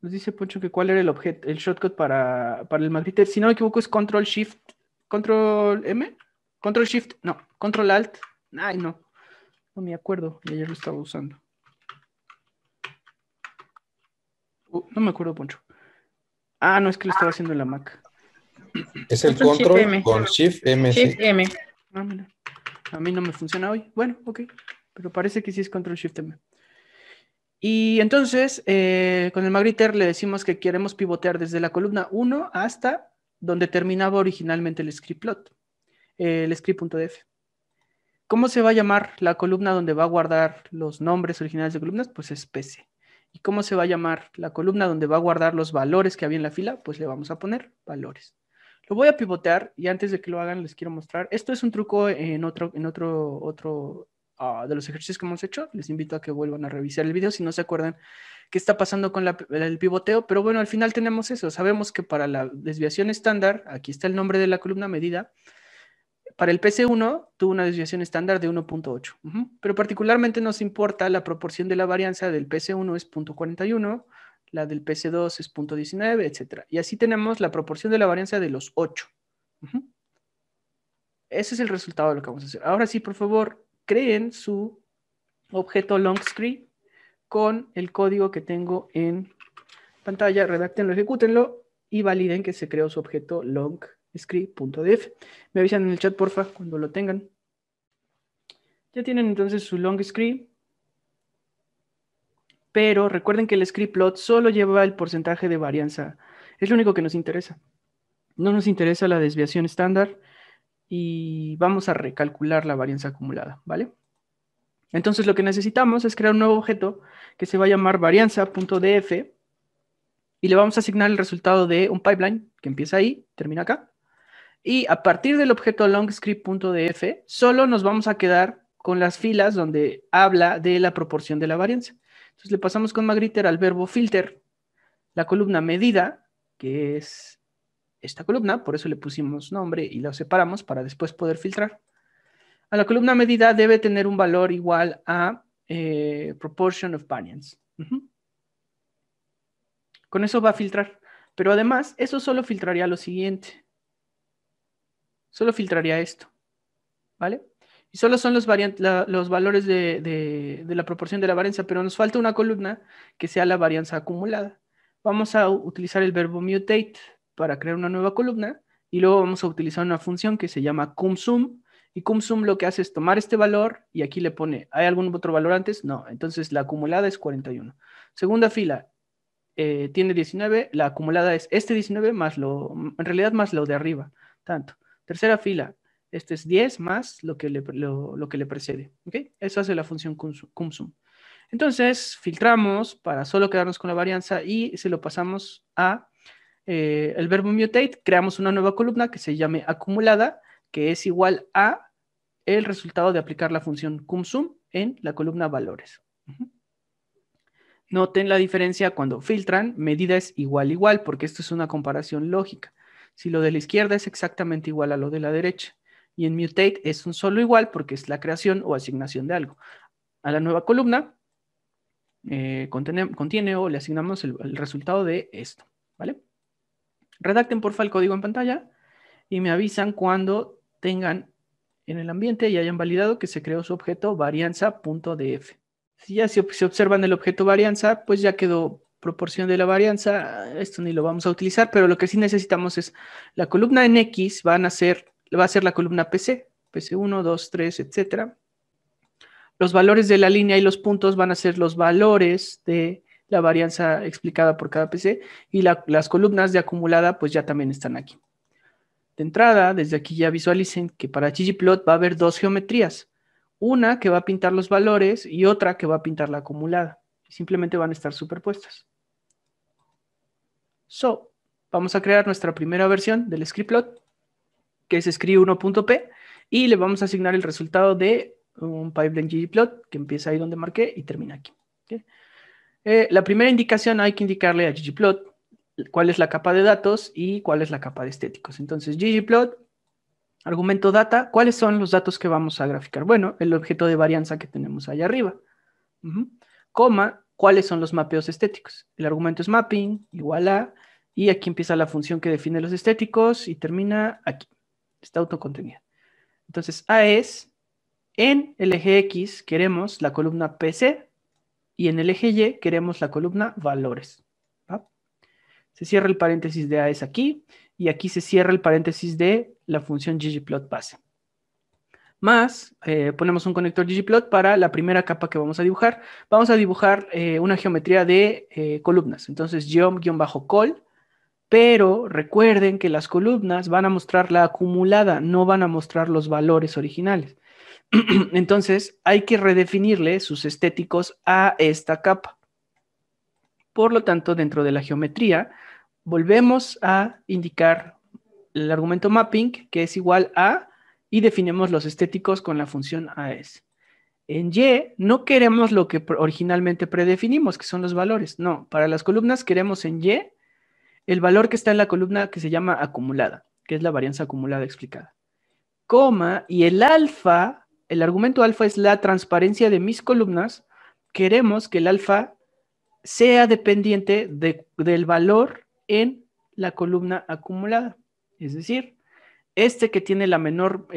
Speaker 1: Nos dice Poncho que cuál era el shortcut para el Magritter. Si no me equivoco es Control Shift, Control M, Control Shift, no, Control Alt. Ay, no me acuerdo, y ayer lo estaba usando. No me acuerdo, Poncho. Ah, no, es que lo estaba haciendo en la Mac.
Speaker 2: Es el control con Shift M.
Speaker 1: Shift M. Ah, mira. A mí no me funciona hoy. Bueno, ok. Pero parece que sí es Control Shift M. Y entonces, con el Magritter le decimos que queremos pivotear desde la columna 1 hasta donde terminaba originalmente el script plot, el script.df. ¿Cómo se va a llamar la columna donde va a guardar los nombres originales de columnas? Pues es PC. ¿Y cómo se va a llamar la columna donde va a guardar los valores que había en la fila? Pues le vamos a poner valores. Lo voy a pivotear y antes de que lo hagan les quiero mostrar. Esto es un truco en otro de los ejercicios que hemos hecho. Les invito a que vuelvan a revisar el video si no se acuerdan qué está pasando con el pivoteo. Pero bueno, al final tenemos eso. Sabemos que para la desviación estándar, aquí está el nombre de la columna medida. Para el PC1 tuvo una desviación estándar de 1.8. Pero particularmente nos importa la proporción de la varianza del PC1 es 0.41, la del PC2 es 0.19, etc. Y así tenemos la proporción de la varianza de los 8. Ese es el resultado de lo que vamos a hacer. Ahora sí, por favor, creen su objeto longscript con el código que tengo en pantalla, redactenlo, ejecútenlo y validen que se creó su objeto longscript.df. Me avisan en el chat, porfa, cuando lo tengan. Ya tienen entonces su longscript, pero recuerden que el script plot solo lleva el porcentaje de varianza. Es lo único que nos interesa. No nos interesa la desviación estándar y vamos a recalcular la varianza acumulada, ¿vale? Entonces lo que necesitamos es crear un nuevo objeto que se va a llamar varianza.df y le vamos a asignar el resultado de un pipeline que empieza ahí, termina acá. Y a partir del objeto longscript.df solo nos vamos a quedar con las filas donde habla de la proporción de la varianza. Entonces le pasamos con Magritter al verbo filter la columna medida, que es esta columna, por eso le pusimos nombre y la separamos para después poder filtrar. A la columna medida debe tener un valor igual a proportion of variance. Con eso va a filtrar. Pero además, eso solo filtraría lo siguiente. Solo filtraría esto. ¿Vale? Y solo son los valores de la proporción de la varianza, pero nos falta una columna que sea la varianza acumulada. Vamos a utilizar el verbo mutate para crear una nueva columna y luego vamos a utilizar una función que se llama cumSum. Y cumSum lo que hace es tomar este valor y aquí le pone, ¿hay algún otro valor antes? No, entonces la acumulada es 41. Segunda fila, tiene 19, la acumulada es este 19 más en realidad más lo de arriba, tanto. Tercera fila, este es 10 más lo que le precede. ¿Okay? Eso hace la función cumSum. Entonces, filtramos para solo quedarnos con la varianza y se lo pasamos a el verbo mutate. Creamos una nueva columna que se llame acumulada, que es igual a el resultado de aplicar la función cumSum en la columna valores. Noten la diferencia cuando filtran, medida es igual, porque esto es una comparación lógica. Si lo de la izquierda es exactamente igual a lo de la derecha. Y en mutate es un solo igual porque es la creación o asignación de algo. A la nueva columna contiene o le asignamos el resultado de esto. ¿Vale? Redacten porfa el código en pantalla y me avisan cuando tengan en el ambiente y hayan validado que se creó su objeto varianza.df. Si ya se observan el objeto varianza, pues ya quedó proporción de la varianza. Esto ni lo vamos a utilizar, pero lo que sí necesitamos es la columna en X va a ser la columna PC, PC1, 2, 3, etc. Los valores de la línea y los puntos van a ser los valores de la varianza explicada por cada PC y las columnas de acumulada pues ya también están aquí. De entrada, desde aquí ya visualicen que para ggplot va a haber dos geometrías. Una que va a pintar los valores y otra que va a pintar la acumulada. Simplemente van a estar superpuestas. Vamos a crear nuestra primera versión del scriptplot, que es scri1.p, y le vamos a asignar el resultado de un pipeline ggplot, que empieza ahí donde marqué y termina aquí. ¿Okay? La primera indicación hay que indicarle a ggplot cuál es la capa de datos y cuál es la capa de estéticos. Entonces, ggplot, argumento data, ¿cuáles son los datos que vamos a graficar? Bueno, el objeto de varianza que tenemos allá arriba. Coma, ¿cuáles son los mapeos estéticos? El argumento es mapping, igual a, y aquí empieza la función que define los estéticos y termina aquí. Está autocontenida. Entonces, A es, en el eje X queremos la columna PC y en el eje Y queremos la columna valores. ¿Va? Se cierra el paréntesis de A es aquí y aquí se cierra el paréntesis de la función ggplot base. Más, ponemos un conector ggplot para la primera capa que vamos a dibujar. Vamos a dibujar una geometría de columnas. Entonces, geom-col, pero recuerden que las columnas van a mostrar la acumulada, no van a mostrar los valores originales. Entonces, hay que redefinirle sus estéticos a esta capa. Por lo tanto, dentro de la geometría, volvemos a indicar el argumento mapping, que es igual a, y definimos los estéticos con la función AS. En Y no queremos lo que originalmente predefinimos, que son los valores. No, para las columnas queremos en Y el valor que está en la columna que se llama acumulada, que es la varianza acumulada explicada. Coma, y el alfa, el argumento alfa es la transparencia de mis columnas. Queremos que el alfa sea dependiente del valor en la columna acumulada. Es decir, este que tiene el menor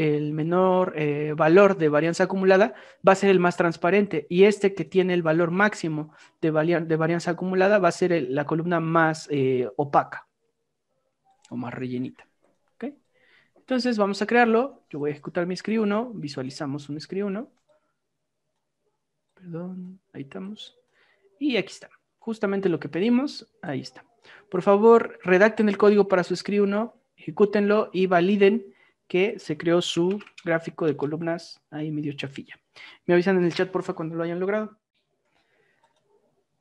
Speaker 1: valor de varianza acumulada va a ser el más transparente y este que tiene el valor máximo de varianza acumulada va a ser la columna más opaca o más rellenita. ¿Okay? Entonces vamos a crearlo. Yo voy a ejecutar mi scri1. Visualizamos un scri1. Perdón, ahí estamos. Y aquí está. Justamente lo que pedimos, ahí está. Por favor, redacten el código para su scri1. Ejecútenlo y validen que se creó su gráfico de columnas ahí medio chafilla. Me avisan en el chat, porfa, cuando lo hayan logrado.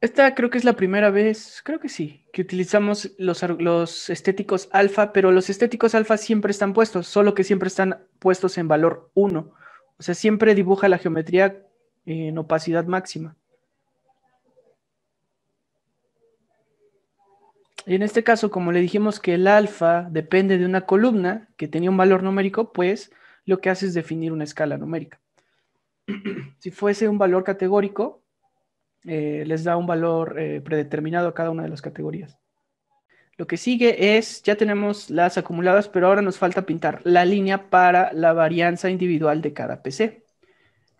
Speaker 1: Esta creo que es la primera vez, creo que sí, que utilizamos los estéticos alfa, pero los estéticos alfa siempre están puestos, solo que siempre están puestos en valor 1. O sea, siempre dibuja la geometría en opacidad máxima. Y en este caso, como le dijimos que el alfa depende de una columna que tenía un valor numérico, pues lo que hace es definir una escala numérica. Si fuese un valor categórico, les da un valor predeterminado a cada una de las categorías. Lo que sigue es, ya tenemos las acumuladas, pero ahora nos falta pintar la línea para la varianza individual de cada PC.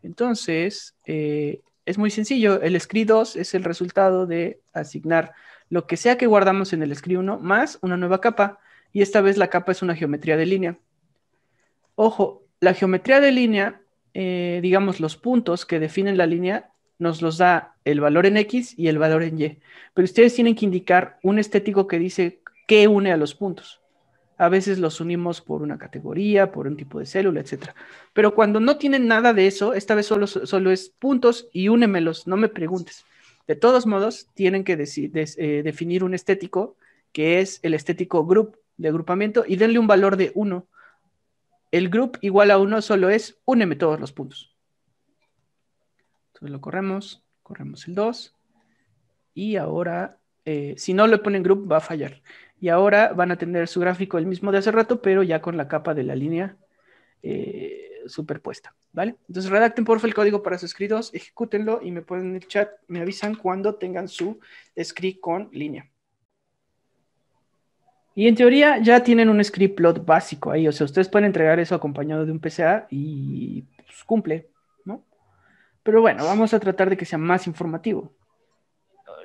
Speaker 1: Entonces, es muy sencillo. El scri2 es el resultado de asignar lo que sea que guardamos en el scri1 más una nueva capa. Y esta vez la capa es una geometría de línea. Ojo, la geometría de línea, digamos, los puntos que definen la línea, nos los da el valor en X y el valor en Y. Pero ustedes tienen que indicar un estético que dice qué une a los puntos. A veces los unimos por una categoría, por un tipo de célula, etc. Pero cuando no tienen nada de eso, esta vez solo es puntos y únemelos, no me preguntes. De todos modos, tienen que definir un estético que es el estético group de agrupamiento y denle un valor de 1. El group igual a 1 solo es úneme todos los puntos. Entonces lo corremos el 2 y ahora, si no le ponen group va a fallar. Y ahora van a tener su gráfico el mismo de hace rato, pero ya con la capa de la línea superpuesta, ¿vale? Entonces redacten porfa el código para sus scri2, ejecútenlo y me ponen en el chat, me avisan cuando tengan su scri con línea. Y en teoría ya tienen un script plot básico ahí, o sea, ustedes pueden entregar eso acompañado de un PCA y pues, cumple, ¿no? Pero bueno, vamos a tratar de que sea más informativo.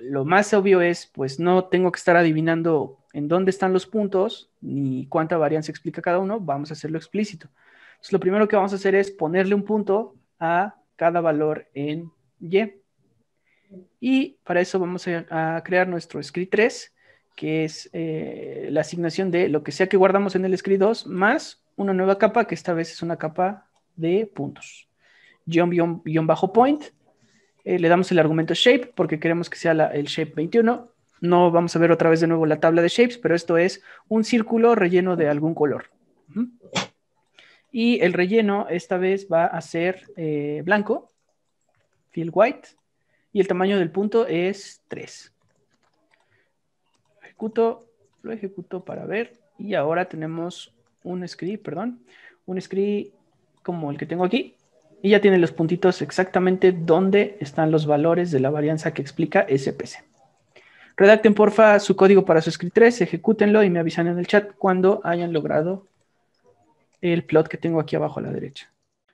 Speaker 1: Lo más obvio es, pues no tengo que estar adivinando en dónde están los puntos, ni cuánta varianza explica cada uno, vamos a hacerlo explícito. Entonces, lo primero que vamos a hacer es ponerle un punto a cada valor en Y. Y para eso vamos a crear nuestro scri3, que es la asignación de lo que sea que guardamos en el scri2, más una nueva capa, que esta vez es una capa de puntos. Point. Le damos el argumento shape porque queremos que sea el shape 21. No vamos a ver otra vez de nuevo la tabla de shapes, pero esto es un círculo relleno de algún color. Y el relleno esta vez va a ser blanco, fill white, y el tamaño del punto es 3. Lo ejecuto para ver, y ahora tenemos un script como el que tengo aquí, y ya tiene los puntitos exactamente donde están los valores de la varianza que explica SPC. Redacten porfa su código para su scri3, ejecútenlo y me avisan en el chat cuando hayan logrado el plot que tengo aquí abajo a la derecha.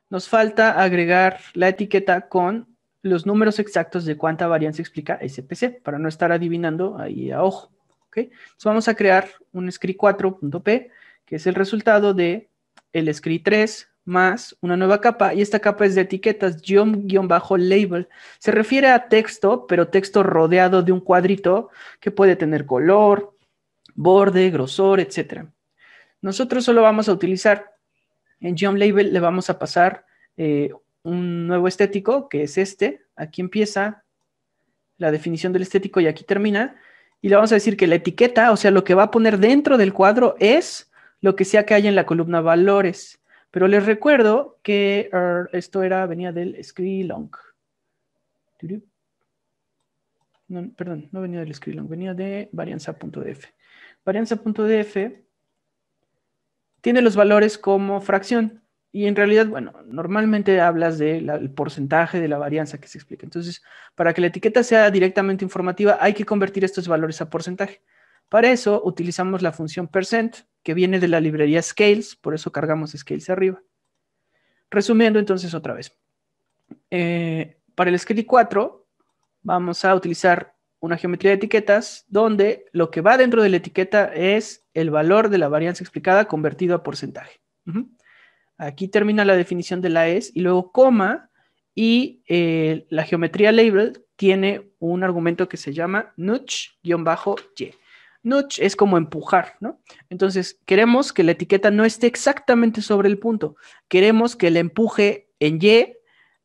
Speaker 1: Nos falta agregar la etiqueta con los números exactos de cuánta varianza explica SPC para no estar adivinando ahí a ojo. ¿Okay? Entonces vamos a crear un scri4.p que es el resultado de el scri3 más una nueva capa, y esta capa es de etiquetas label. Se refiere a texto, pero texto rodeado de un cuadrito que puede tener color, borde, grosor, etc. Nosotros solo vamos a utilizar en label, le vamos a pasar un nuevo estético, que es este. Aquí empieza la definición del estético y aquí termina. Y le vamos a decir que la etiqueta, o sea, lo que va a poner dentro del cuadro es lo que sea que haya en la columna valores. Pero les recuerdo que esto venía del scri-long. No, perdón, no venía del scri-long, venía de varianza.df. Varianza.df tiene los valores como fracción. Y en realidad, bueno, normalmente hablas del porcentaje de la varianza que se explica. Entonces, para que la etiqueta sea directamente informativa, hay que convertir estos valores a porcentaje. Para eso, utilizamos la función %, que viene de la librería Scales, por eso cargamos Scales arriba. Resumiendo, entonces, otra vez. Para el scri4, vamos a utilizar una geometría de etiquetas, donde lo que va dentro de la etiqueta es el valor de la varianza explicada convertido a porcentaje. Aquí termina la definición de la ES y luego coma, y la geometría label tiene un argumento que se llama nudge-y. Nudge es como empujar, ¿no? Entonces, queremos que la etiqueta no esté exactamente sobre el punto. Queremos que le empuje en Y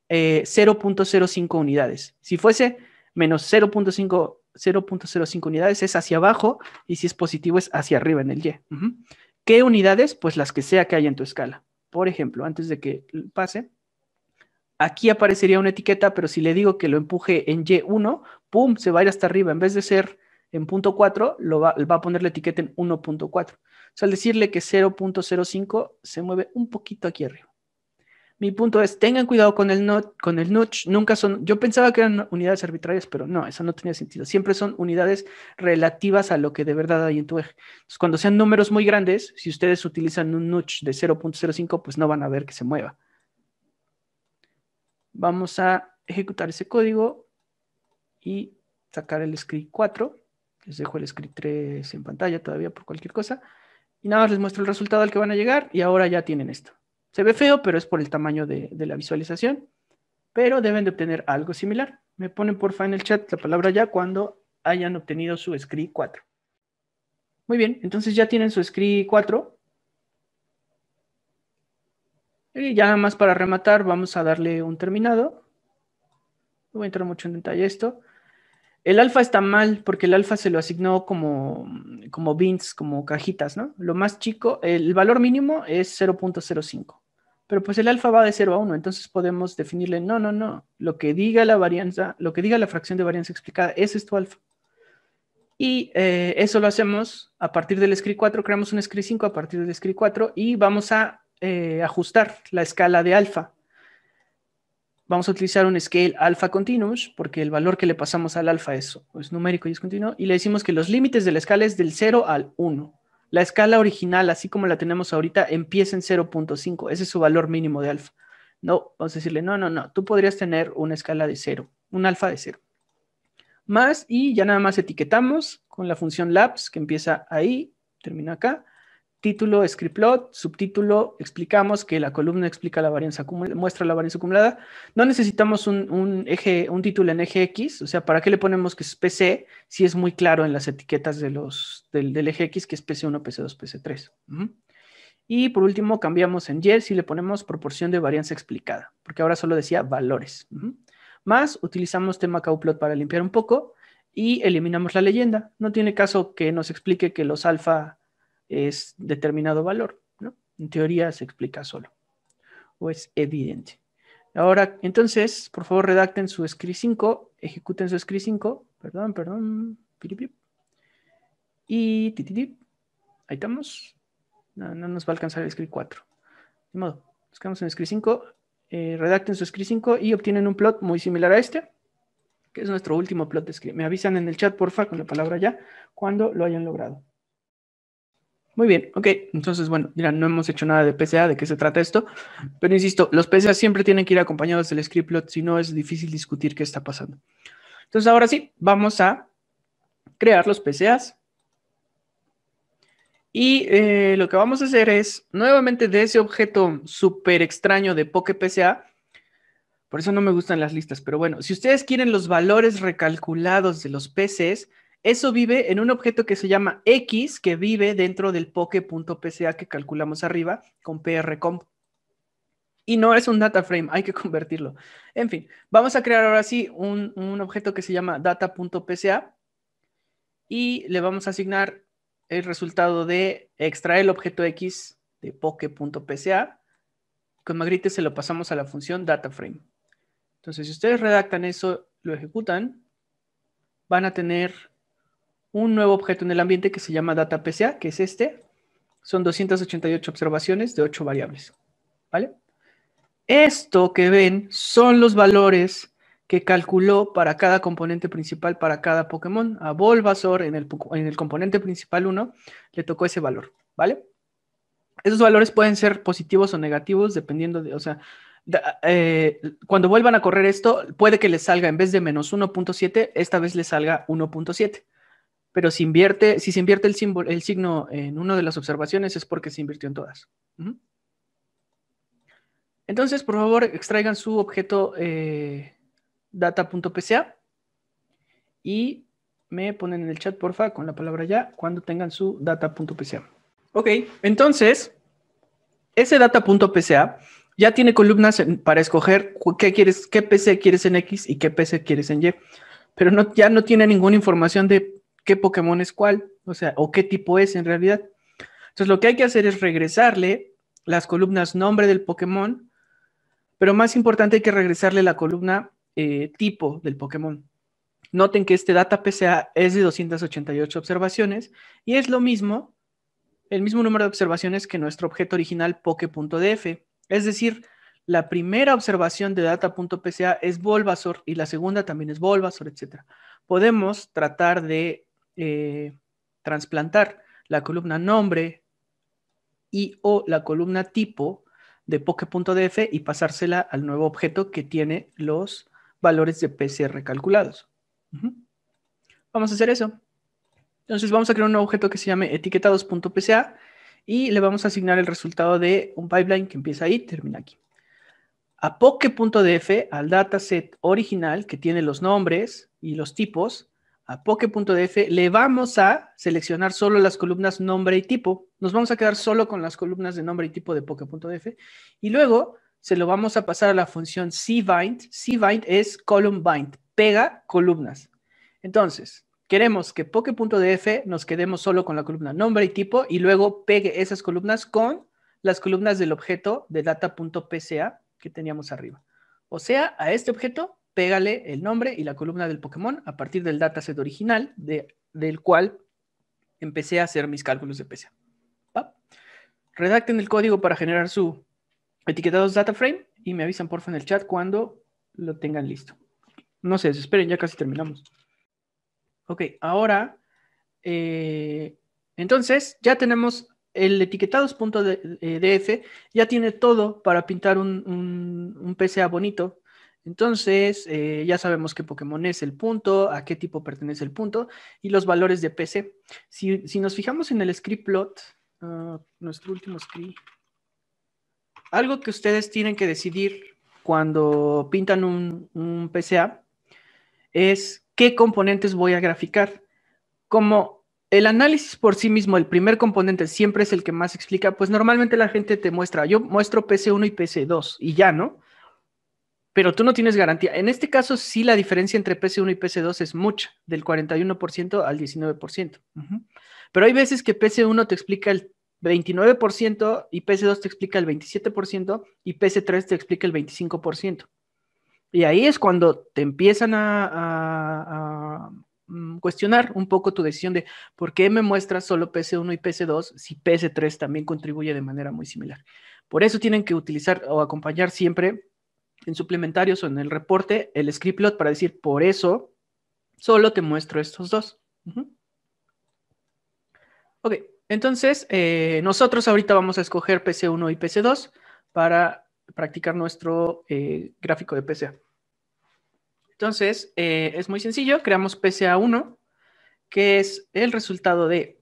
Speaker 1: 0.05 unidades. Si fuese menos 0.05 unidades es hacia abajo, y si es positivo es hacia arriba en el Y. ¿Qué unidades? Pues las que sea que haya en tu escala. Por ejemplo, antes de que pase, aquí aparecería una etiqueta, pero si le digo que lo empuje en Y1, ¡pum!, se va a ir hasta arriba. En vez de ser en 0.4, va a poner la etiqueta en 1.4. O sea, al decirle que 0.05 se mueve un poquito aquí arriba. Mi punto es, tengan cuidado con el notch, nunca son, yo pensaba que eran unidades arbitrarias, pero no, eso no tenía sentido. Siempre son unidades relativas a lo que de verdad hay en tu eje. Entonces, cuando sean números muy grandes, si ustedes utilizan un notch de 0.05, pues no van a ver que se mueva. Vamos a ejecutar ese código y sacar el script 4. Les dejo el script 3 en pantalla todavía por cualquier cosa. Y nada más les muestro el resultado al que van a llegar y ahora ya tienen esto. Se ve feo, pero es por el tamaño de la visualización. Pero deben de obtener algo similar. Me ponen porfa en el chat la palabra ya cuando hayan obtenido su script 4. Muy bien, entonces ya tienen su script 4. Y ya nada más para rematar, vamos a darle un terminado. No voy a entrar mucho en detalle esto. El alfa está mal porque el alfa se lo asignó como bins, como cajitas, ¿no? Lo más chico, el valor mínimo es 0.05. Pero pues el alfa va de 0 a 1, entonces podemos definirle, no. Lo que diga la varianza, lo que diga la fracción de varianza explicada, ese es tu alfa. Y eso lo hacemos a partir del script 4, creamos un script 5 a partir del script 4 y vamos a ajustar la escala de alfa. Vamos a utilizar un scale alpha continuous porque el valor que le pasamos al alfa es numérico y es continuo. Y le decimos que los límites de la escala es del 0 al 1. La escala original, así como la tenemos ahorita, empieza en 0.5. Ese es su valor mínimo de alfa. No, vamos a decirle, no. Tú podrías tener una escala de 0, un alfa de 0. Más, y ya nada más etiquetamos con la función labs que empieza ahí, termina acá. Título, script plot, subtítulo, explicamos que la columna explica la varianza muestra la varianza acumulada. No necesitamos un título en eje X, o sea, ¿para qué le ponemos que es PC si es muy claro en las etiquetas del eje X que es PC1, PC2, PC3? Y por último cambiamos en Y si le ponemos proporción de varianza explicada, porque ahora solo decía valores. Más utilizamos tema cowplot para limpiar un poco y eliminamos la leyenda. No tiene caso que nos explique que los alfa es determinado valor, ¿no? En teoría se explica solo, o es evidente. Ahora, entonces, por favor, redacten su script 5, ejecuten su script 5, perdón, y ahí estamos. No nos va a alcanzar el script 4. De modo, nos quedamos en script 5, redacten su script 5 y obtienen un plot muy similar a este, que es nuestro último plot de script. Me avisan en el chat, porfa, con la palabra ya, cuando lo hayan logrado. Muy bien, ok, entonces bueno, mira, no hemos hecho nada de PCA, ¿de qué se trata esto? Pero insisto, los PCA siempre tienen que ir acompañados del script plot, si no es difícil discutir qué está pasando. Entonces ahora sí, vamos a crear los PCAs. Y lo que vamos a hacer es, nuevamente de ese objeto súper extraño de PokePCA, por eso no me gustan las listas, pero bueno, si ustedes quieren los valores recalculados de los PCs, eso vive en un objeto que se llama X, que vive dentro del poke.pca que calculamos arriba con prcomp. Y no es un data frame, hay que convertirlo. En fin, vamos a crear ahora sí un objeto que se llama data.pca y le vamos a asignar el resultado de extraer el objeto X de poke.pca. Con Magritte se lo pasamos a la función dataframe. Entonces, si ustedes redactan eso, lo ejecutan, van a tener un nuevo objeto en el ambiente que se llama data.pca, que es este. Son 288 observaciones de 8 variables. ¿Vale? Esto que ven son los valores que calculó para cada componente principal, para cada Pokémon. A Bulbasaur en el componente principal 1 le tocó ese valor. ¿Vale? Esos valores pueden ser positivos o negativos dependiendo de, o sea, cuando vuelvan a correr esto, puede que les salga en vez de menos 1.7, esta vez les salga 1.7. Pero si se invierte el signo en una de las observaciones es porque se invirtió en todas. Entonces, por favor, extraigan su objeto data.pca y me ponen en el chat, porfa, con la palabra ya, cuando tengan su data.pca. Ok, entonces, ese data.pca ya tiene columnas para escoger qué PC quieres en X y qué PC quieres en Y, pero ya no tiene ninguna información de qué Pokémon es cuál, o sea, o qué tipo es en realidad. Entonces, lo que hay que hacer es regresarle las columnas nombre del Pokémon, pero más importante hay que regresarle la columna tipo del Pokémon. Noten que este data.pca es de 288 observaciones y es lo mismo, el mismo número de observaciones que nuestro objeto original poke.df. Es decir, La primera observación de data.pca es Bulbasaur y la segunda también es Bulbasaur, etc. Podemos tratar de trasplantar la columna nombre y o la columna tipo de poke.df y pasársela al nuevo objeto que tiene los valores de PCR calculados. Vamos a hacer eso. Entonces vamos a crear un nuevo objeto que se llame etiquetados.pca y le vamos a asignar el resultado de un pipeline que empieza ahí, termina aquí. A poke.df, al dataset original que tiene los nombres y los tipos, a poke.df le vamos a seleccionar solo las columnas nombre y tipo. Nos vamos a quedar solo con las columnas de nombre y tipo de poke.df y luego se lo vamos a pasar a la función cbind. Cbind es column bind, pega columnas. Entonces, queremos que poke.df nos quedemos solo con la columna nombre y tipo y luego pegue esas columnas con las columnas del objeto de data.pca que teníamos arriba. O sea, a este objeto pégale el nombre y la columna del Pokémon a partir del dataset original del cual empecé a hacer mis cálculos de PCA. ¿Va? Redacten el código para generar su etiquetados data frame y me avisan porfa en el chat cuando lo tengan listo. No se desesperen, ya casi terminamos. Ok, ahora entonces ya tenemos el etiquetados.df, ya tiene todo para pintar un PCA bonito. Entonces ya sabemos qué Pokémon es el punto, a qué tipo pertenece el punto y los valores de PC. Si nos fijamos en el script plot, nuestro último script, algo que ustedes tienen que decidir cuando pintan un PCA es qué componentes voy a graficar. Como el análisis por sí mismo, el primer componente siempre es el que más explica, pues normalmente la gente te muestra, yo muestro PC1 y PC2 y ya, ¿no? Pero tú no tienes garantía. En este caso, sí, la diferencia entre PC1 y PC2 es mucha, del 41% al 19%. Pero hay veces que PC1 te explica el 29% y PC2 te explica el 27% y PC3 te explica el 25%. Y ahí es cuando te empiezan a cuestionar un poco tu decisión de por qué me muestras solo PC1 y PC2 si PC3 también contribuye de manera muy similar. Por eso tienen que utilizar o acompañar siempre en suplementarios o en el reporte el script plot para decir, por eso solo te muestro estos dos. Ok, entonces nosotros ahorita vamos a escoger PC1 y PC2 para practicar nuestro gráfico de PCA. Entonces, es muy sencillo, creamos PCA1, que es el resultado de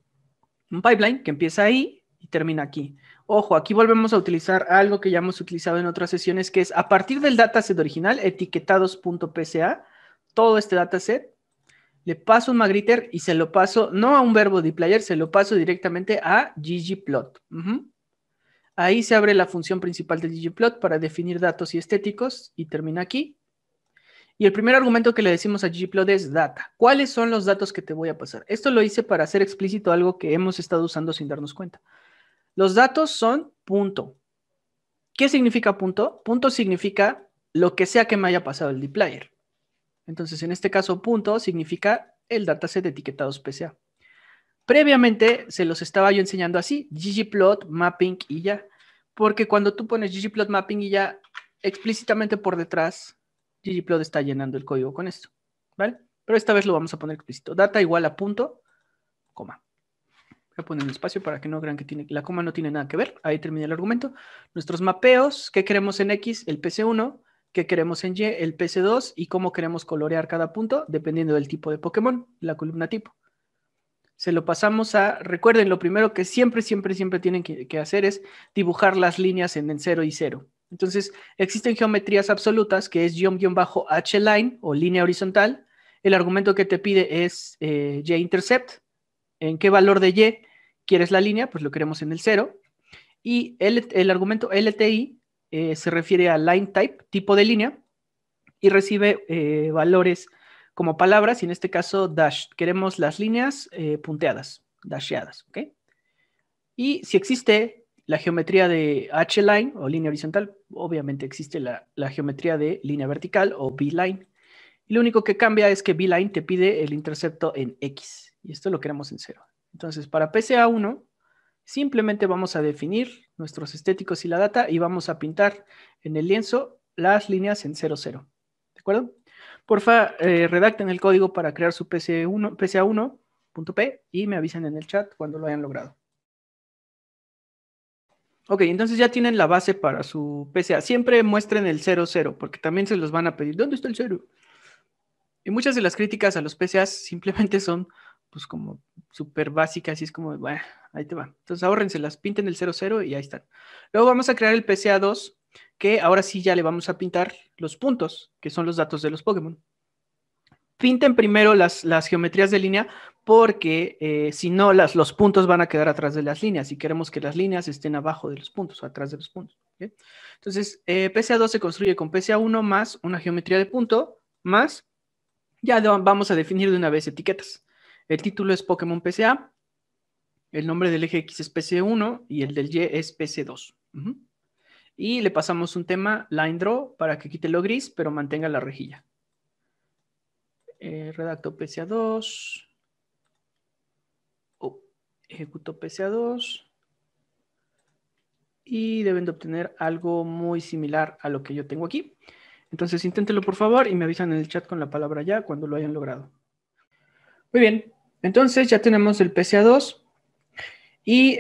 Speaker 1: un pipeline que empieza ahí y termina aquí. Ojo, aquí volvemos a utilizar algo que ya hemos utilizado en otras sesiones, que es a partir del dataset original, etiquetados.pca, todo este dataset, le paso un Magrittr y se lo paso, no a un verbo dplyr, se lo paso directamente a ggplot. Ahí se abre la función principal de ggplot para definir datos y estéticos y termina aquí. Y el primer argumento que le decimos a ggplot es data. ¿Cuáles son los datos que te voy a pasar? Esto lo hice para hacer explícito algo que hemos estado usando sin darnos cuenta. Los datos son punto. ¿Qué significa punto? Punto significa lo que sea que me haya pasado el dplyr. Entonces, en este caso, punto significa el dataset de etiquetados PCA. Previamente se los estaba yo enseñando así, ggplot, mapping y ya. Porque cuando tú pones ggplot, mapping y ya, explícitamente por detrás, ggplot está llenando el código con esto, ¿vale? Pero esta vez lo vamos a poner explícito. Data igual a punto, coma. Voy a poner un espacio para que no crean que la coma no tiene nada que ver. Ahí termina el argumento. Nuestros mapeos, ¿qué queremos en X? El PC1, ¿qué queremos en Y? El PC2 y cómo queremos colorear cada punto, dependiendo del tipo de Pokémon, la columna tipo. Se lo pasamos a, recuerden, lo primero que siempre tienen que hacer es dibujar las líneas en 0 y 0. Entonces, existen geometrías absolutas, que es -hline o línea horizontal. El argumento que te pide es y-intercept. ¿En qué valor de y quieres la línea? Pues lo queremos en el 0. Y el argumento LTI se refiere a line type, tipo de línea, y recibe valores como palabras, y en este caso dash. Queremos las líneas punteadas, dasheadas, ¿ok? Y si existe la geometría de H-line o línea horizontal, obviamente existe la geometría de línea vertical o B-line. Y lo único que cambia es que B-line te pide el intercepto en X, y esto lo queremos en 0. Entonces, para PCA1, Simplemente vamos a definir nuestros estéticos y la data y vamos a pintar en el lienzo las líneas en 0, 0. ¿De acuerdo? Porfa, redacten el código para crear su PCA1.p y me avisan en el chat cuando lo hayan logrado. Ok, entonces ya tienen la base para su PCA. Siempre muestren el 0, 0, porque también se los van a pedir. ¿Dónde está el 0? Y muchas de las críticas a los PCAs simplemente son, pues, como súper básicas y es como, bueno, ahí te va. Entonces, ahórrenselas, pinten el 0, 0 y ahí están. Luego vamos a crear el PCA2, que ahora sí ya le vamos a pintar los puntos, que son los datos de los Pokémon. Pinten primero las geometrías de línea porque si no, los puntos van a quedar atrás de las líneas y queremos que las líneas estén abajo de los puntos, atrás de los puntos. ¿Okay? Entonces, PCA2 se construye con PCA1 más una geometría de punto más, ya vamos a definir de una vez etiquetas. El título es Pokémon PCA, el nombre del eje X es PC1 y el del Y es PC2. Y le pasamos un tema line draw para que quite lo gris, pero mantenga la rejilla. Redacto PCA2. Ejecuto PCA2. Y deben de obtener algo muy similar a lo que yo tengo aquí. Entonces inténtenlo por favor y me avisan en el chat con la palabra ya cuando lo hayan logrado. Muy bien, entonces ya tenemos el PCA2. Y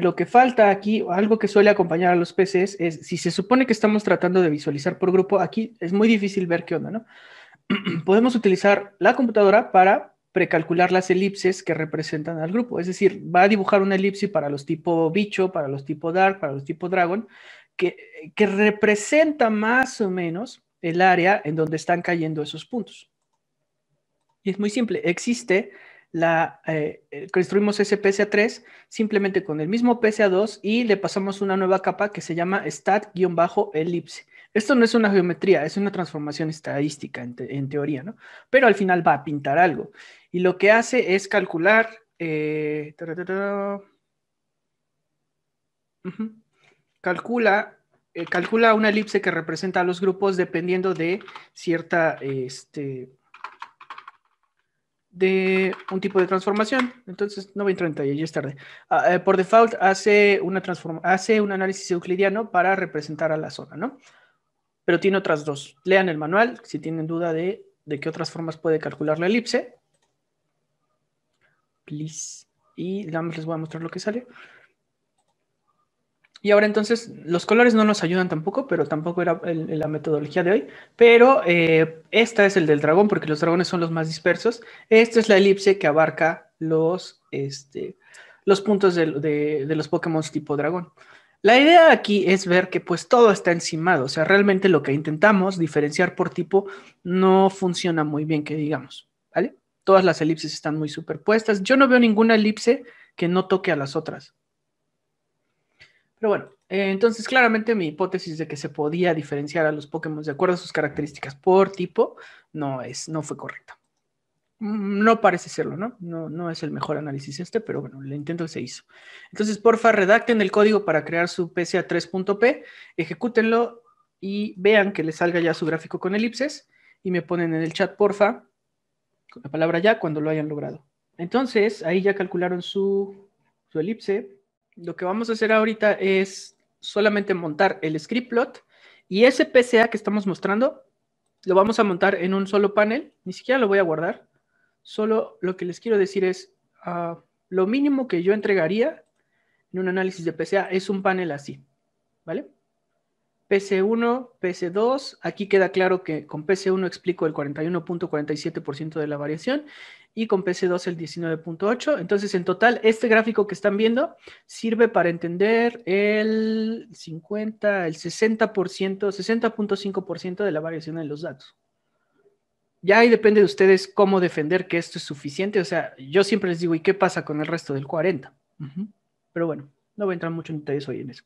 Speaker 1: lo que falta aquí, algo que suele acompañar a los PCs, es si se supone que estamos tratando de visualizar por grupo, aquí es muy difícil ver qué onda, ¿no? Podemos utilizar la computadora para precalcular las elipses que representan al grupo. Es decir, va a dibujar una elipse para los tipo bicho, para los tipo dark, para los tipo dragon, que representa más o menos el área en donde están cayendo esos puntos. Y es muy simple. Existe construimos ese PCA3 simplemente con el mismo PCA2 y le pasamos una nueva capa que se llama stat-elipse. Esto no es una geometría, es una transformación estadística en teoría, ¿no? Pero al final va a pintar algo. Y lo que hace es calcular... calcula una elipse que representa a los grupos dependiendo de cierta... de un tipo de transformación. Entonces, no voy a entrar en detalle, ya es tarde. Por default hace un análisis euclidiano para representar a la zona, ¿no? Pero tiene otras dos. Lean el manual si tienen duda de qué otras formas puede calcular la elipse. Please. Y nada más les voy a mostrar lo que sale. Y ahora entonces, los colores no nos ayudan tampoco, pero tampoco era la metodología de hoy. Pero esta es el del dragón, porque los dragones son los más dispersos. Esta es la elipse que abarca los puntos de los Pokémon tipo dragón. La idea aquí es ver que pues todo está encimado. O sea, realmente lo que intentamos diferenciar por tipo no funciona muy bien, que digamos. ¿Vale? Todas las elipses están muy superpuestas. Yo no veo ninguna elipse que no toque a las otras. Pero bueno, entonces claramente mi hipótesis de que se podía diferenciar a los Pokémon de acuerdo a sus características por tipo no fue correcta. No parece serlo, ¿no? No es el mejor análisis pero bueno, el intento se hizo. Entonces, porfa, redacten el código para crear su PCA3.p, ejecútenlo y vean que les salga ya su gráfico con elipses y me ponen en el chat, porfa, con la palabra ya cuando lo hayan logrado. Entonces, ahí ya calcularon su elipse. Lo que vamos a hacer ahorita es solamente montar el script plot y ese PCA que estamos mostrando lo vamos a montar en un solo panel. Ni siquiera lo voy a guardar. Solo lo que les quiero decir es lo mínimo que yo entregaría en un análisis de PCA es un panel así, ¿vale? PC1, PC2, aquí queda claro que con PC1 explico el 41.47% de la variación y con PC2 el 19.8%. Entonces, en total, este gráfico que están viendo sirve para entender el 60%, 60.5% de la variación en los datos. Ya ahí depende de ustedes cómo defender que esto es suficiente. O sea, yo siempre les digo, ¿y qué pasa con el resto del 40%? Pero bueno, no voy a entrar mucho en detalles hoy en eso.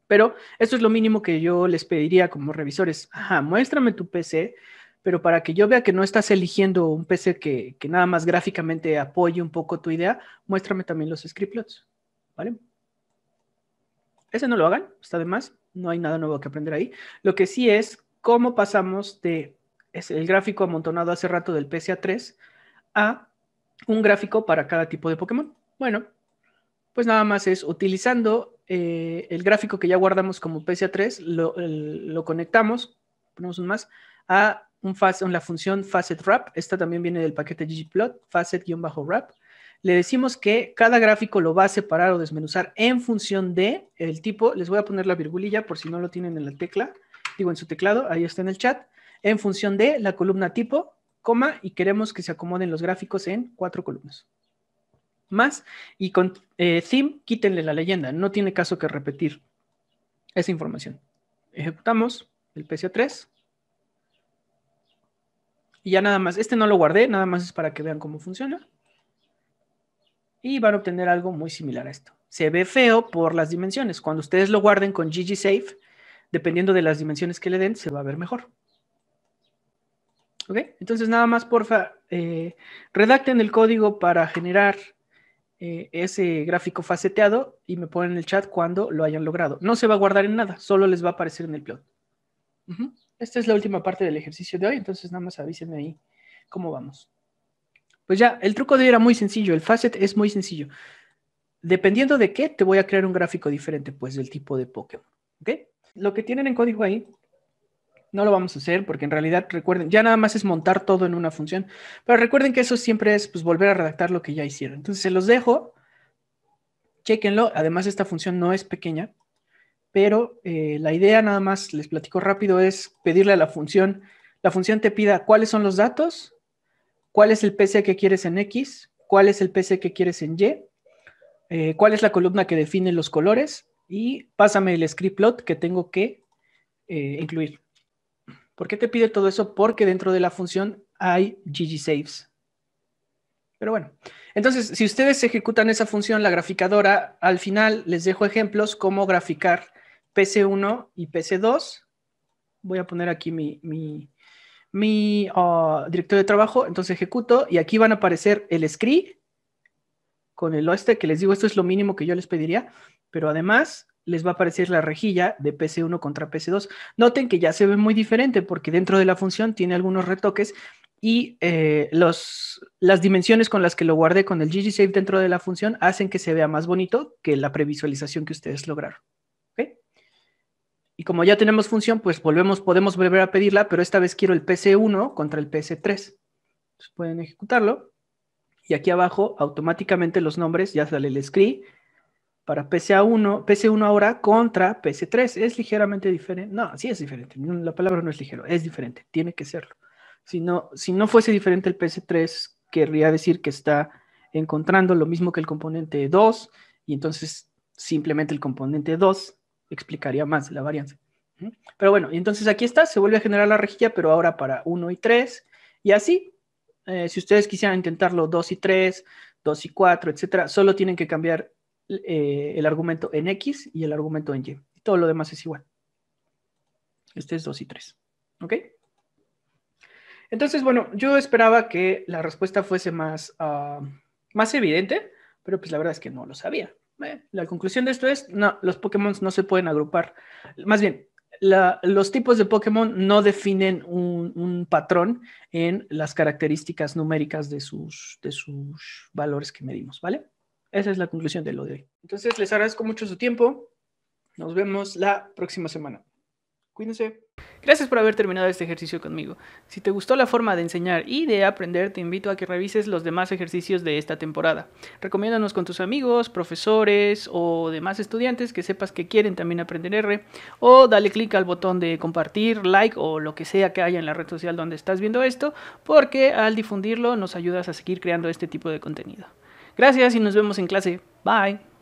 Speaker 1: Pero esto es lo mínimo que yo les pediría como revisores. Ajá, muéstrame tu PC, pero para que yo vea que no estás eligiendo un PC que nada más gráficamente apoye un poco tu idea, muéstrame también los script plots, ¿vale? Ese no lo hagan, está de más, no hay nada nuevo que aprender ahí. Lo que sí es cómo pasamos de el gráfico amontonado hace rato del PCA3 a un gráfico para cada tipo de Pokémon. Bueno, pues nada más es utilizando el gráfico que ya guardamos como PSA3, lo conectamos, ponemos un más, a la función FacetWrap. Esta también viene del paquete ggplot, facet-wrap. Le decimos que cada gráfico lo va a separar o desmenuzar en función de el tipo. Les voy a poner la virgulilla por si no lo tienen en la tecla, digo en su teclado, ahí está en el chat, en función de la columna tipo, coma, y queremos que se acomoden los gráficos en 4 columnas. Más, y con theme, quítenle la leyenda, no tiene caso que repetir esa información. Ejecutamos el PSA3. Y ya nada más, este no lo guardé, nada más es para que vean cómo funciona. Y van a obtener algo muy similar a esto. Se ve feo por las dimensiones. Cuando ustedes lo guarden con ggsafe, dependiendo de las dimensiones que le den, se va a ver mejor. ¿Ok? Entonces nada más, porfa, redacten el código para generar ese gráfico faceteado y me ponen en el chat cuando lo hayan logrado. No se va a guardar en nada, solo les va a aparecer en el plot. Esta es la última parte del ejercicio de hoy, entonces nada más avísenme ahí cómo vamos. Pues ya, el truco de hoy era muy sencillo, el facet es muy sencillo. Dependiendo de qué, te voy a crear un gráfico diferente, pues del tipo de Pokémon. ¿Ok? Lo que tienen en código ahí, no lo vamos a hacer porque en realidad, recuerden, ya nada más es montar todo en una función, pero recuerden que eso siempre es pues, volver a redactar lo que ya hicieron. Entonces se los dejo, chéquenlo, además esta función no es pequeña, pero la idea nada más, les platico rápido, es pedirle a la función te pida cuáles son los datos, cuál es el PSA que quieres en X, cuál es el PSA que quieres en Y, cuál es la columna que define los colores y pásame el script plot que tengo que incluir. ¿Por qué te pide todo eso? Porque dentro de la función hay ggsaves. Pero bueno, entonces si ustedes ejecutan esa función, la graficadora, al final les dejo ejemplos cómo graficar PC1 y PC2. Voy a poner aquí mi directorio de trabajo, entonces ejecuto y aquí van a aparecer el script con el que les digo, esto es lo mínimo que yo les pediría, pero además les va a aparecer la rejilla de PC1 contra PC2. Noten que ya se ve muy diferente porque dentro de la función tiene algunos retoques y las dimensiones con las que lo guardé con el ggsafe dentro de la función hacen que se vea más bonito que la previsualización que ustedes lograron. ¿Okay? Y como ya tenemos función, pues podemos volver a pedirla, pero esta vez quiero el PC1 contra el PC3. Entonces pueden ejecutarlo. Y aquí abajo, automáticamente los nombres, ya sale el script para PC1 ahora contra PC3. Es ligeramente diferente. No, sí es diferente. La palabra no es ligero, es diferente. Tiene que serlo. Si no fuese diferente el PC3, querría decir que está encontrando lo mismo que el componente 2, y entonces simplemente el componente 2 explicaría más la varianza. Pero bueno, y entonces aquí está, se vuelve a generar la rejilla, pero ahora para 1 y 3, y así. Si ustedes quisieran intentarlo 2 y 3, 2 y 4, etcétera, solo tienen que cambiar el argumento en X y el argumento en Y. Y todo lo demás es igual. Este es 2 y 3. ¿Ok? Entonces, bueno, yo esperaba que la respuesta fuese más evidente, pero pues la verdad es que no lo sabía. La conclusión de esto es, no, los Pokémon no se pueden agrupar. Más bien, los tipos de Pokémon no definen un patrón en las características numéricas de sus valores que medimos, ¿vale? Esa es la conclusión de lo de hoy. Entonces, les agradezco mucho su tiempo. Nos vemos la próxima semana. Cuídense. Gracias por haber terminado este ejercicio conmigo. Si te gustó la forma de enseñar y de aprender, te invito a que revises los demás ejercicios de esta temporada. Recomiéndanos con tus amigos, profesores o demás estudiantes que sepas que quieren también aprender R, o dale clic al botón de compartir, like o lo que sea que haya en la red social donde estás viendo esto, porque al difundirlo nos ayudas a seguir creando este tipo de contenido. Gracias y nos vemos en clase. Bye.